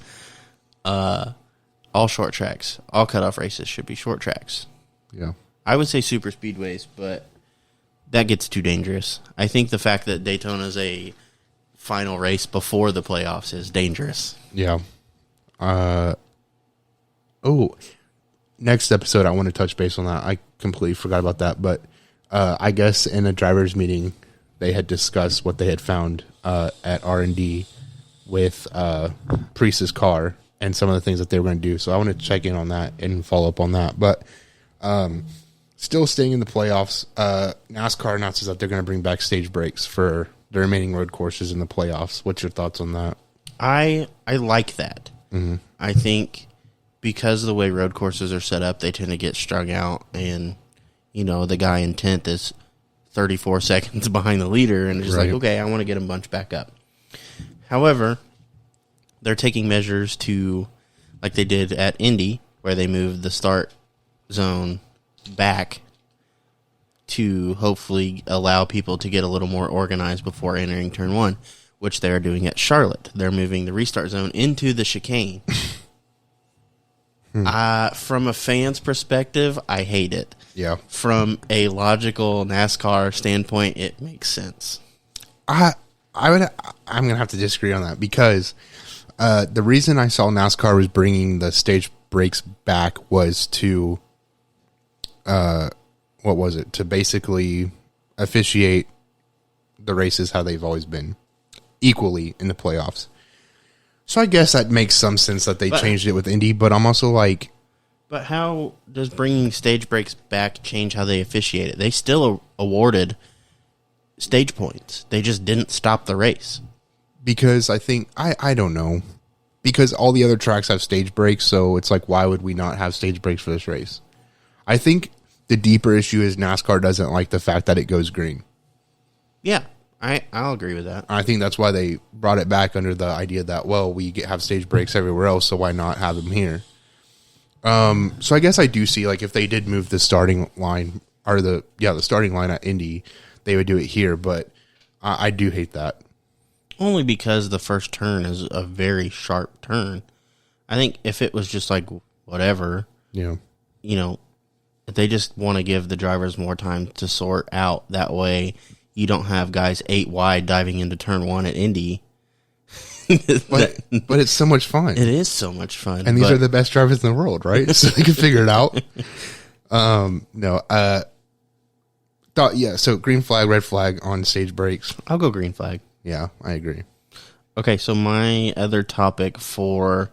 All short tracks. All cutoff races should be short tracks. Yeah. I would say super speedways, but that gets too dangerous. I think the fact that Daytona's a final race before the playoffs is dangerous. Yeah. Next episode, I want to touch base on that. I completely forgot about that, but I guess in a driver's meeting, they had discussed what they had found at R&D with Priest's car and some of the things that they were going to do. So I want to check in on that and follow up on that. But still staying in the playoffs, NASCAR announces that they're going to bring back stage breaks for the remaining road courses in the playoffs. What's your thoughts on that? I like that. Mm-hmm. I think because of the way road courses are set up, they tend to get strung out, and the guy in 10th is 34 seconds behind the leader, and it's just like, okay, I want to get him bunched back up. However, they're taking measures to, like they did at Indy, where they moved the start zone back to hopefully allow people to get a little more organized before entering turn 1, which they're doing at Charlotte. They're moving the restart zone into the chicane. From a fan's perspective, I hate it. Yeah. From a logical NASCAR standpoint, it makes sense. I'm gonna have to disagree on that because the reason I saw NASCAR was bringing the stage breaks back was to to basically officiate the races how they've always been, equally in the playoffs. So I guess that makes some sense that they changed it with Indy, but I'm also like... But how does bringing stage breaks back change how they officiate it? They still awarded stage points. They just didn't stop the race. Because I think... I don't know. Because all the other tracks have stage breaks, so it's like, why would we not have stage breaks for this race? I think the deeper issue is NASCAR doesn't like the fact that it goes green. Yeah. I'll agree with that. I think that's why they brought it back under the idea that, well, have stage breaks everywhere else, so why not have them here? So I guess I do see, like, if they did move the starting line, or the starting line at Indy, they would do it here, but I do hate that. Only because the first turn is a very sharp turn. I think if it was just like whatever, they just want to give the drivers more time to sort out. That way you don't have guys 8 wide diving into turn 1 at Indy. but it's so much fun. It is so much fun. And these are the best drivers in the world, right? So they can figure it out. So green flag, red flag on stage breaks. I'll go green flag. Yeah, I agree. Okay, so my other topic for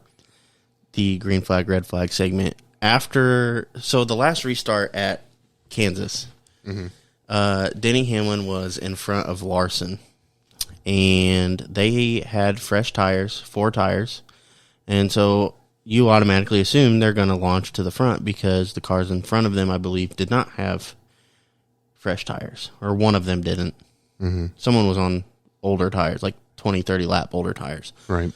the green flag, red flag segment, the last restart at Kansas, Denny Hamlin was in front of Larson, and they had fresh tires, 4 tires, and so you automatically assume they're going to launch to the front because the cars in front of them, I believe, did not have fresh tires, or one of them didn't. Mm-hmm. Someone was on older tires, like 20, 30 lap older tires. Right.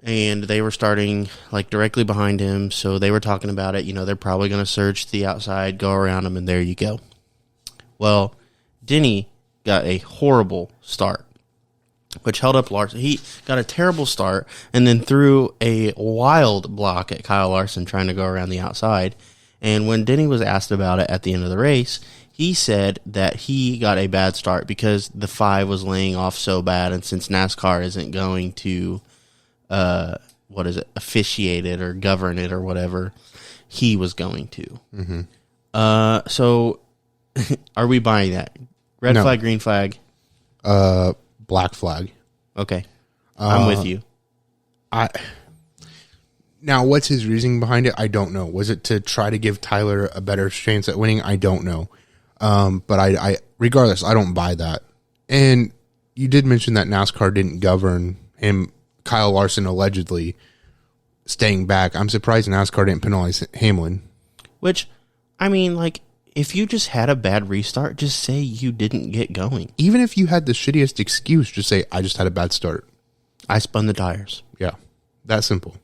And they were starting like directly behind him, so they were talking about it. They're probably going to surge to the outside, go around him, and there you go. Well, Denny got a horrible start, which held up Larson. He got a terrible start and then threw a wild block at Kyle Larson trying to go around the outside. And when Denny was asked about it at the end of the race, he said that he got a bad start because the 5 was laying off so bad, and since NASCAR isn't going to, officiate it or govern it or whatever, he was going to. Mm-hmm. So, are we buying that? Red flag, green flag? Black flag. Okay. I'm with you. Now, what's his reasoning behind it? I don't know. Was it to try to give Tyler a better chance at winning? I don't know. But I regardless, I don't buy that. And you did mention that NASCAR didn't govern him, Kyle Larson allegedly staying back. I'm surprised NASCAR didn't penalize Hamlin. Which, I mean, like, if you just had a bad restart, just say you didn't get going. Even if you had the shittiest excuse, just say, I just had a bad start. I spun the tires. Yeah, that simple.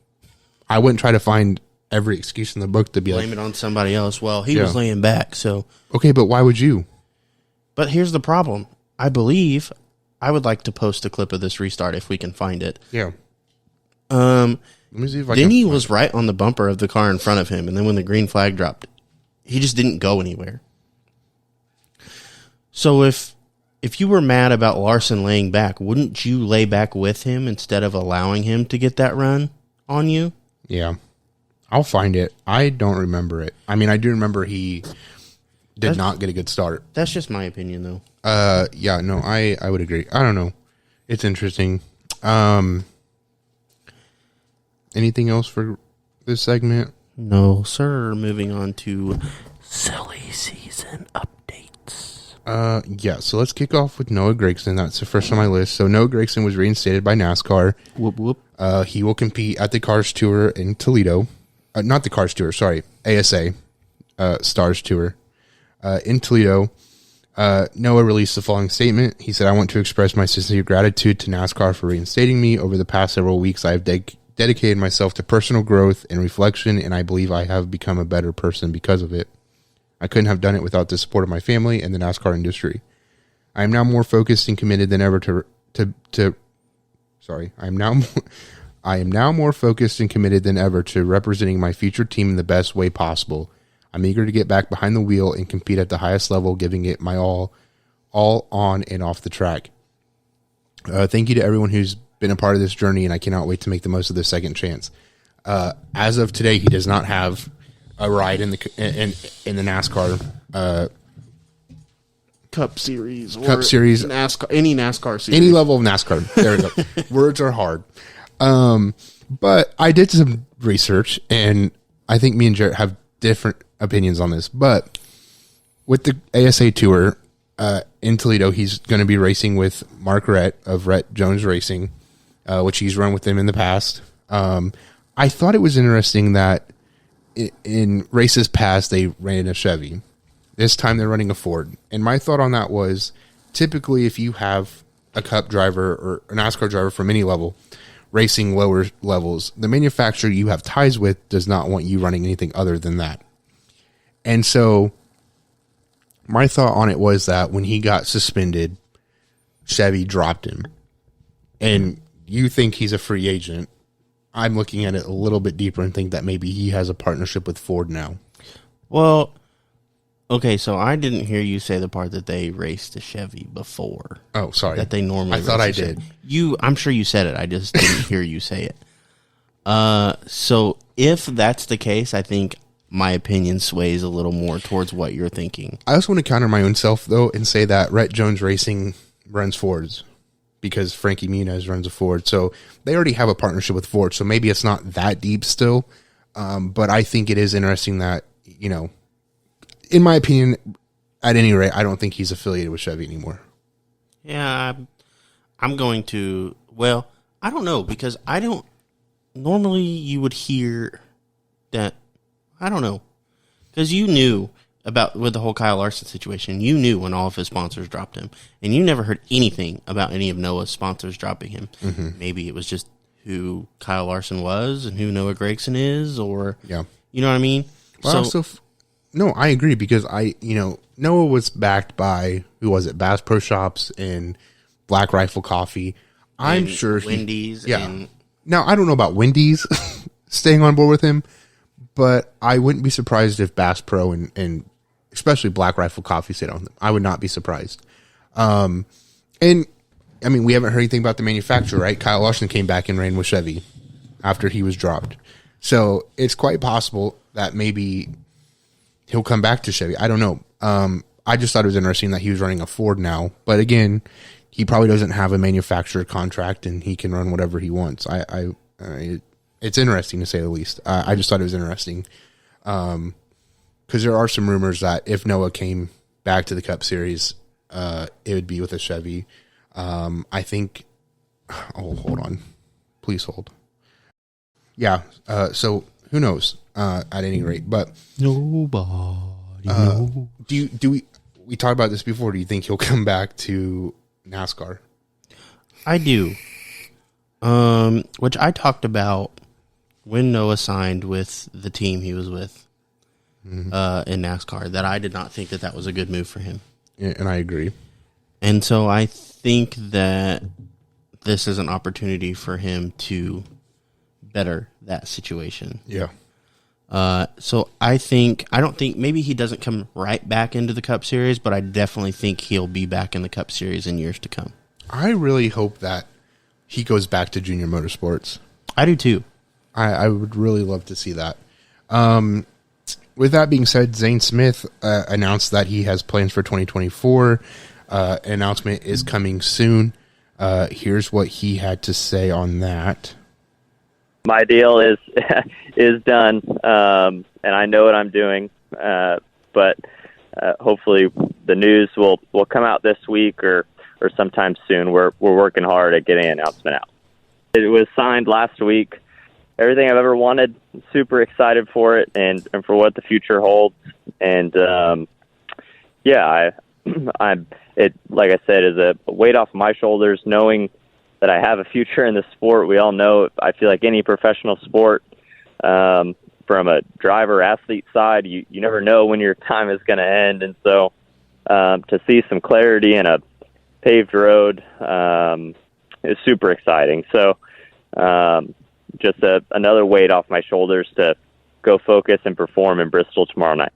I wouldn't try to find every excuse in the book to be blame it on somebody else. Well, he was laying back, so. Okay, but why would you? But here's the problem. I believe I would like to post a clip of this restart if we can find it. Yeah. Let me see if I Denny was right on the bumper of the car in front of him, and then when the green flag dropped, he just didn't go anywhere. So if you were mad about Larson laying back, wouldn't you lay back with him instead of allowing him to get that run on you? Yeah. I'll find it. I don't remember it. I mean, I do remember he did not get a good start. That's just my opinion, though. Yeah, no, I would agree. I don't know. It's interesting. Anything else for this segment? No, sir. Moving on to silly season updates. Yeah, so let's kick off with Noah Gragson. That's the first on my list. So Noah Gragson was reinstated by NASCAR. Whoop, whoop. He will compete at the Cars Tour in Toledo. Not the Cars Tour, sorry. ASA, Stars Tour, in Toledo. Noah released the following statement. He said, I want to express my sincere gratitude to NASCAR for reinstating me. Over the past several weeks, I have dedicated myself to personal growth and reflection, and I believe I have become a better person because of it. I couldn't have done it without the support of my family and the NASCAR industry. I am now more focused and committed than ever I am now more focused and committed than ever to representing my future team in the best way possible. I'm eager to get back behind the wheel and compete at the highest level, giving it my all on and off the track. Thank you to everyone who's been a part of this journey, and I cannot wait to make the most of this second chance. As of today, he does not have a ride in the NASCAR Cup Series. Or NASCAR, any NASCAR series. Any level of NASCAR. There we go. Words are hard. But I did some research, and I think me and Jarrett have different opinions on this. But with the ASA Tour in Toledo, he's going to be racing with Mark Rett of Rett Jones Racing, which he's run with them in the past. I thought it was interesting that in races past, they ran a Chevy. This time they're running a Ford. And my thought on that was, typically if you have a Cup driver or a NASCAR driver from any level racing lower levels, the manufacturer you have ties with does not want you running anything other than that. And so my thought on it was that when he got suspended, Chevy dropped him. And you think he's a free agent. I'm looking at it a little bit deeper and think that maybe he has a partnership with Ford now. Well, okay, so I didn't hear you say the part that they raced a Chevy before. Oh, sorry. That they normally I thought I race a did. Chevy. I'm sure you said it. I just didn't hear you say it. So if that's the case, I think my opinion sways a little more towards what you're thinking. I also want to counter my own self, though, and say that Rhett Jones Racing runs Fords because Frankie Muniz runs a Ford. So they already have a partnership with Ford. So maybe it's not that deep still. But I think it is interesting that, you know, in my opinion, at any rate, I don't think he's affiliated with Chevy anymore. Yeah, I'm going to, well, I don't know, because I don't, normally you would hear that, I don't know, because you knew about, with the whole Kyle Larson situation, you knew when all of his sponsors dropped him, and you never heard anything about any of Noah's sponsors dropping him. Mm-hmm. Maybe it was just who Kyle Larson was and who Noah Gragson is, or, yeah, you know what I mean? Well, no, I agree, because Noah was backed by, who was it, Bass Pro Shops and Black Rifle Coffee. I'm sure Wendy's. Yeah. Now, I don't know about Wendy's staying on board with him, but I wouldn't be surprised if Bass Pro and especially Black Rifle Coffee stayed on them. I would not be surprised. And, I mean, we haven't heard anything about the manufacturer, right? Kyle Larson came back and ran with Chevy after he was dropped. So it's quite possible that maybe he'll come back to Chevy. I don't know. I just thought it was interesting that he was running a Ford now. But again, he probably doesn't have a manufacturer contract and he can run whatever he wants. It's interesting to say the least. I just thought it was interesting. Because there are some rumors that if Noah came back to the Cup Series, it would be with a Chevy. I think, hold on. Please hold. Yeah. So who knows, at any rate, but Nobody knows. We talked about this before. Do you think he'll come back to NASCAR? I do. Which I talked about when Noah signed with the team he was with, in NASCAR, that I did not think that was a good move for him. Yeah, and I agree. And so I think that this is an opportunity for him to better that situation. Yeah. So I don't think, maybe he doesn't come right back into the Cup Series, but I definitely think he'll be back in the Cup Series in years to come. I really hope that he goes back to Junior Motorsports. I do too. I would really love to see that. With that being said, Zane Smith announced that he has plans for 2024. An announcement is coming soon. Here's what he had to say on that. My deal is done, and I know what I'm doing. But hopefully, the news will come out this week or sometime soon. We're working hard at getting an announcement out. It was signed last week. Everything I've ever wanted. Super excited for it and for what the future holds. And it, like I said, is a weight off my shoulders, knowing that I have a future in the sport. We all know, I feel like any professional sport, from a driver-athlete side, you never know when your time is going to end. And so to see some clarity in a paved road is super exciting. So just another weight off my shoulders to go focus and perform in Bristol tomorrow night.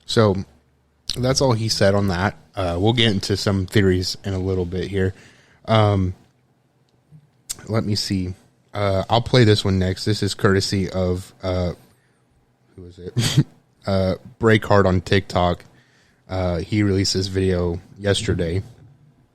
So that's all he said on that. We'll get into some theories in a little bit here. Let me see. I'll play this one next. This is courtesy of, who is it? Break Hard on TikTok. He released this video yesterday.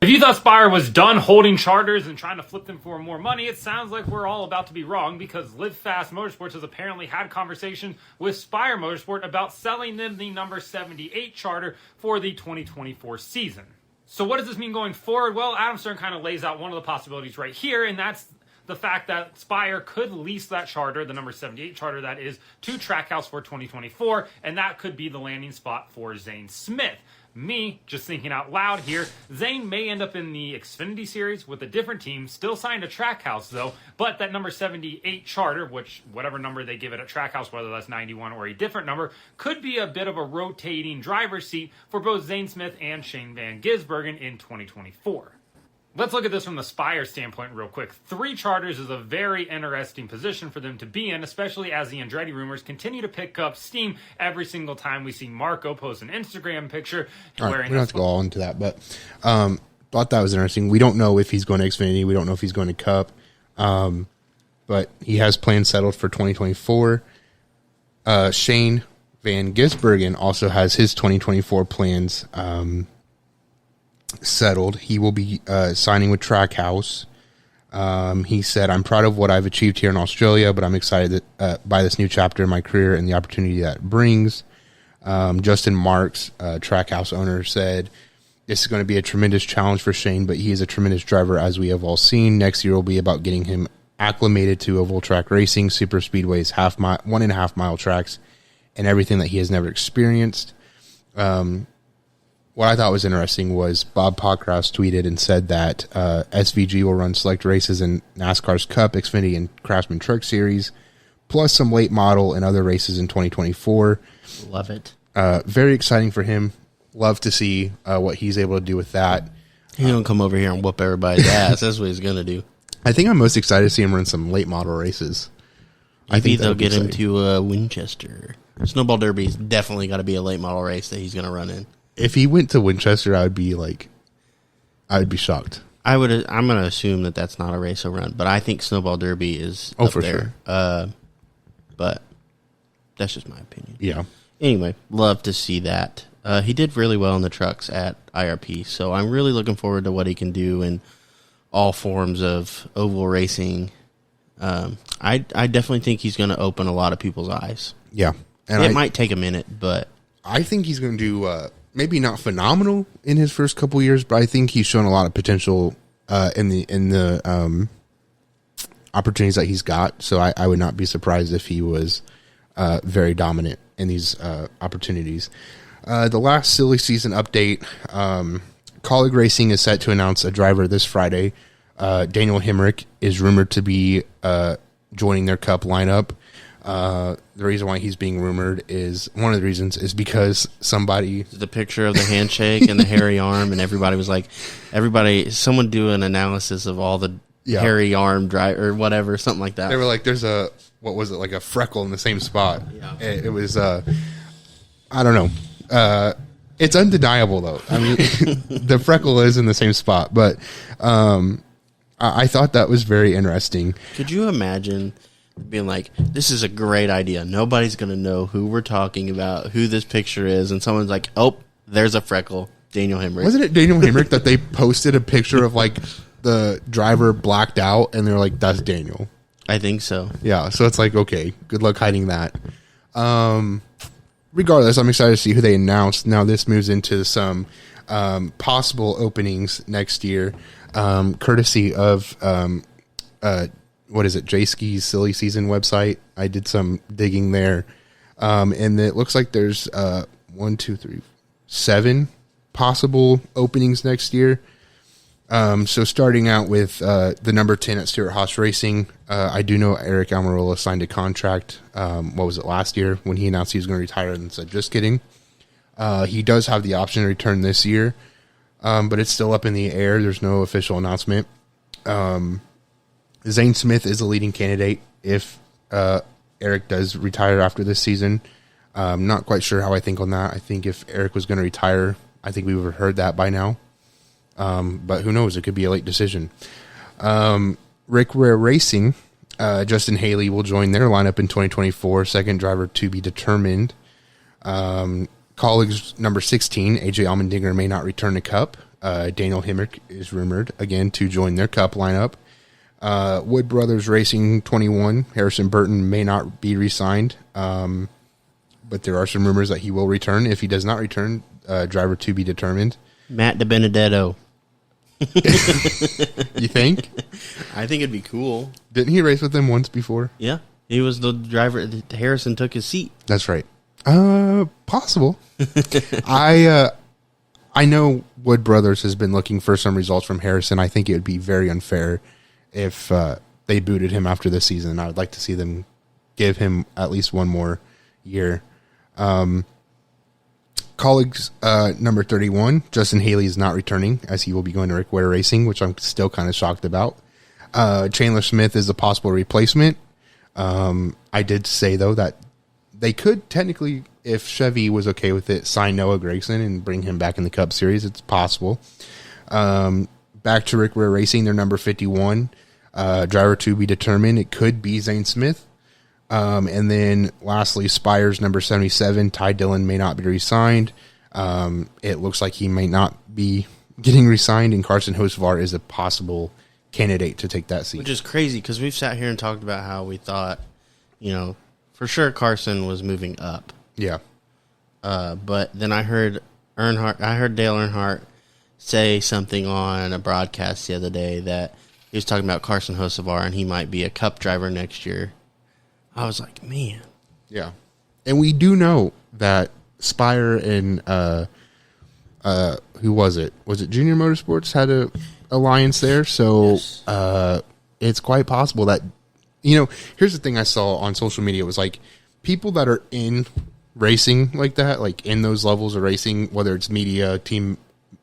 If you thought Spire was done holding charters and trying to flip them for more money, it sounds like we're all about to be wrong, because Live Fast Motorsports has apparently had conversation with Spire Motorsport about selling them the number 78 charter for the 2024 season. So what does this mean going forward? Well, Adam Stern kind of lays out one of the possibilities right here, and that's the fact that Spire could lease that charter, the number 78 charter that is, to Trackhouse for 2024, and that could be the landing spot for Zane Smith. Me, just thinking out loud here, Zane may end up in the Xfinity Series with a different team, still signed to Trackhouse though, but that number 78 charter, which whatever number they give it at Trackhouse, whether that's 91 or a different number, could be a bit of a rotating driver's seat for both Zane Smith and Shane Van Gisbergen in 2024. Let's look at this from the Spire standpoint real quick. 3 charters is a very interesting position for them to be in, especially as the Andretti rumors continue to pick up steam every single time we see Marco post an Instagram picture All right, wearing we don't have to go all into that, but thought that was interesting. We don't know if he's going to Xfinity. We don't know if he's going to Cup, but he has plans settled for 2024. Shane Van Gisbergen also has his 2024 plans settled. He will be signing with Trackhouse. He said, "I'm proud of what I've achieved here in Australia, but I'm excited by this new chapter in my career and the opportunity that it brings." Justin Marks, Trackhouse owner, said, "This is going to be a tremendous challenge for Shane, but he is a tremendous driver, as we have all seen. Next year will be about getting him acclimated to oval track racing, super speedways, 1.5 mile tracks, and everything that he has never experienced." What I thought was interesting was Bob Pockrass tweeted and said that SVG will run select races in NASCAR's Cup, Xfinity, and Craftsman Truck Series, plus some late model and other races in 2024. Love it. Very exciting for him. Love to see what he's able to do with that. He's going to come over here and whoop everybody's ass. That's what he's going to do. I think I'm most excited to see him run some late model races. Maybe I think they'll get him to Winchester. Snowball Derby's definitely got to be a late model race that he's going to run in. If he went to Winchester, I would be shocked. I'm going to assume that that's not a race he'll run, but I think Snowball Derby is up for there. sure. But that's just my opinion. Yeah. Anyway, love to see that. He did really well in the trucks at IRP, so I'm really looking forward to what he can do in all forms of oval racing. I definitely think he's going to open a lot of people's eyes. Yeah. And it might take a minute, but I think he's going to do maybe not phenomenal in his first couple years, but I think he's shown a lot of potential in the opportunities that he's got. So I would not be surprised if he was very dominant in these opportunities. The last silly season update, Colleague Racing is set to announce a driver this Friday. Daniel Hemrick is rumored to be joining their Cup lineup. The reason why he's being rumored is one of the reasons is because the picture of the handshake and the hairy arm, and everybody was like, someone do an analysis of all the hairy arm or whatever, something like that. They were like, there's like a freckle in the same spot. Yeah. It was, I don't know. It's undeniable though. I mean, the freckle is in the same spot, but, I thought that was very interesting. Could you imagine being like, this is a great idea. Nobody's going to know who we're talking about, who this picture is. And someone's like, oh, there's a freckle. Daniel Hemrick. Wasn't it Daniel Hemrick that they posted a picture of like the driver blacked out and they're like, that's Daniel? I think so. Yeah. So it's like, okay, good luck hiding that. Regardless, I'm excited to see who they announced. Now this moves into some possible openings next year, courtesy of what is it, J-Ski's Silly Season website. I did some digging there, and it looks like there's 7 possible openings next year. So starting out with the number 10 at Stewart-Haas Racing, I do know Eric Almirola signed a contract, what was it, last year when he announced he was going to retire and said, just kidding. He does have the option to return this year, but it's still up in the air. There's no official announcement. Zane Smith is a leading candidate if Eric does retire after this season. I'm not quite sure how I think on that. I think if Eric was going to retire, I think we would have heard that by now. But who knows? It could be a late decision. Rick Rare Racing, Justin Haley will join their lineup in 2024. Second driver to be determined. Colleagues number 16, AJ Allmendinger, may not return to Cup. Daniel Hemrick is rumored again to join their Cup lineup. Wood Brothers Racing 21, Harrison Burton may not be re-signed, but there are some rumors that he will return. If he does not return, driver to be determined. Matt DiBenedetto. You think? I think it'd be cool. Didn't he race with them once before? Yeah. He was the driver. Harrison took his seat. That's right. Possible. I I know Wood Brothers has been looking for some results from Harrison. I think it would be very unfair if they booted him after this season. I would like to see them give him at least one more year. Colleagues number 31, Justin Haley is not returning, as he will be going to Rick Ware Racing, which I'm still kind of shocked about. Chandler Smith is a possible replacement. I did say, though, that they could technically, if Chevy was okay with it, sign Noah Gragson and bring him back in the Cup Series. It's possible. Back to Rick Ware Racing, their number 51. Driver to be determined. It could be Zane Smith. And then lastly, Spire's number 77. Ty Dillon may not be re-signed. It looks like he may not be getting re-signed, and Carson Hocevar is a possible candidate to take that seat. Which is crazy because we've sat here and talked about how we thought, for sure Carson was moving up. Yeah. But then I heard Dale Earnhardt say something on a broadcast the other day that he was talking about Carson Hocevar and he might be a Cup driver next year. I was like, man. Yeah. And we do know that Spire and who was it? Was it Junior Motorsports had a alliance there? So yes. It's quite possible that, here's the thing I saw on social media was like people that are in racing like that, like in those levels of racing, whether it's media, team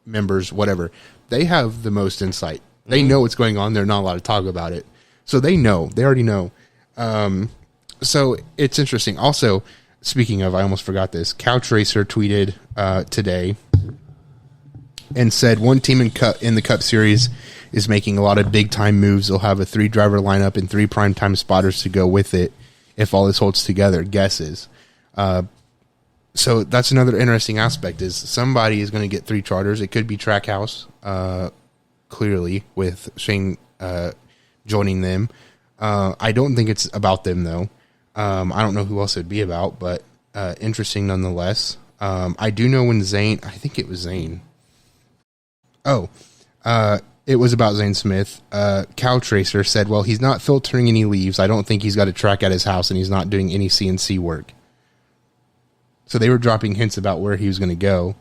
members, whatever, they have the most insight. They know what's going on. They're not allowed to talk about it. So they already know. So it's interesting. Also, speaking of, I almost forgot this. Couch Racer tweeted today and said one team in the Cup Series is making a lot of big-time moves. They'll have a 3-driver lineup and 3 prime-time spotters to go with it if all this holds together. Guesses. So that's another interesting aspect is somebody is going to get 3 charters. It could be Trackhouse, clearly, with Shane joining them. I don't think it's about them, though. I don't know who else it'd be about, but interesting nonetheless. I do know when Zane, I think it was Zane. It was about Zane Smith. Couch Racer said, well, he's not filtering any leaves. I don't think he's got a track at his house, and he's not doing any CNC work. So they were dropping hints about where he was going to go.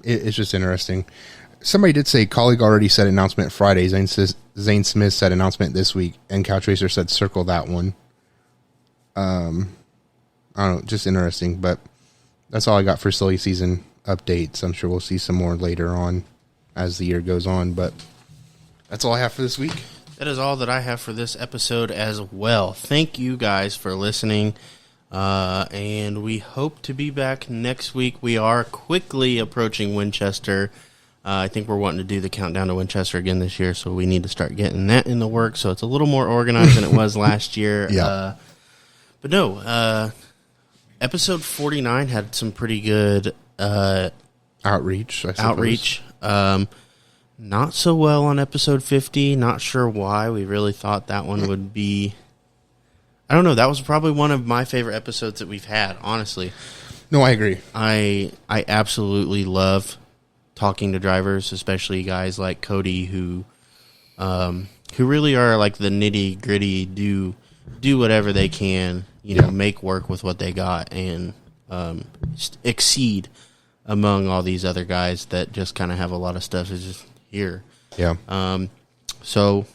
It's just interesting. Somebody did say colleague already said announcement Friday. Zane Smith said announcement this week, and Couch Racer said circle that one. I don't know, just interesting, but that's all I got for silly season updates. I'm sure we'll see some more later on as the year goes on, but that's all I have for this week. That is all that I have for this episode as well. Thank you guys for listening, and we hope to be back next week. We are quickly approaching Winchester. I think we're wanting to do the countdown to Winchester again this year, so we need to start getting that in the works so it's a little more organized than it was last year. Yeah. But no, episode 49 had some pretty good outreach. I suppose. Not so well on episode 50. Not sure why. We really thought that one would be... I don't know. That was probably one of my favorite episodes that we've had, honestly. No, I agree. I absolutely love talking to drivers, especially guys like Cody who really are like the nitty gritty, do whatever they can, make work with what they got and exceed among all these other guys that just kind of have a lot of stuff is just here. Yeah. So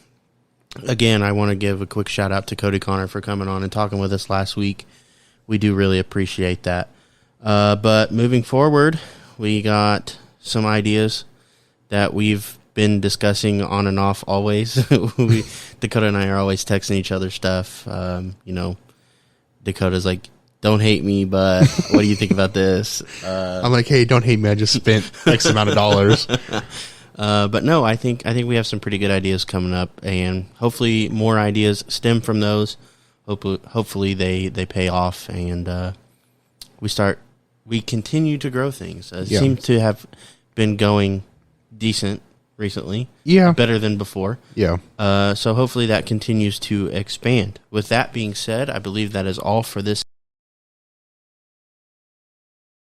again, I want to give a quick shout out to Cody Connor for coming on and talking with us last week. We do really appreciate that. But moving forward, we got some ideas that we've been discussing on and off always. Dakota and I are always texting each other stuff. Dakota's like, don't hate me, but what do you think about this? I'm like, hey, don't hate me. I just spent X amount of dollars. But no, I think we have some pretty good ideas coming up, and hopefully more ideas stem from those. Hopefully they pay off, and we continue to grow things. Seem to have been going decent recently. Yeah. Better than before. Yeah. So hopefully that continues to expand. With that being said, I believe that is all for this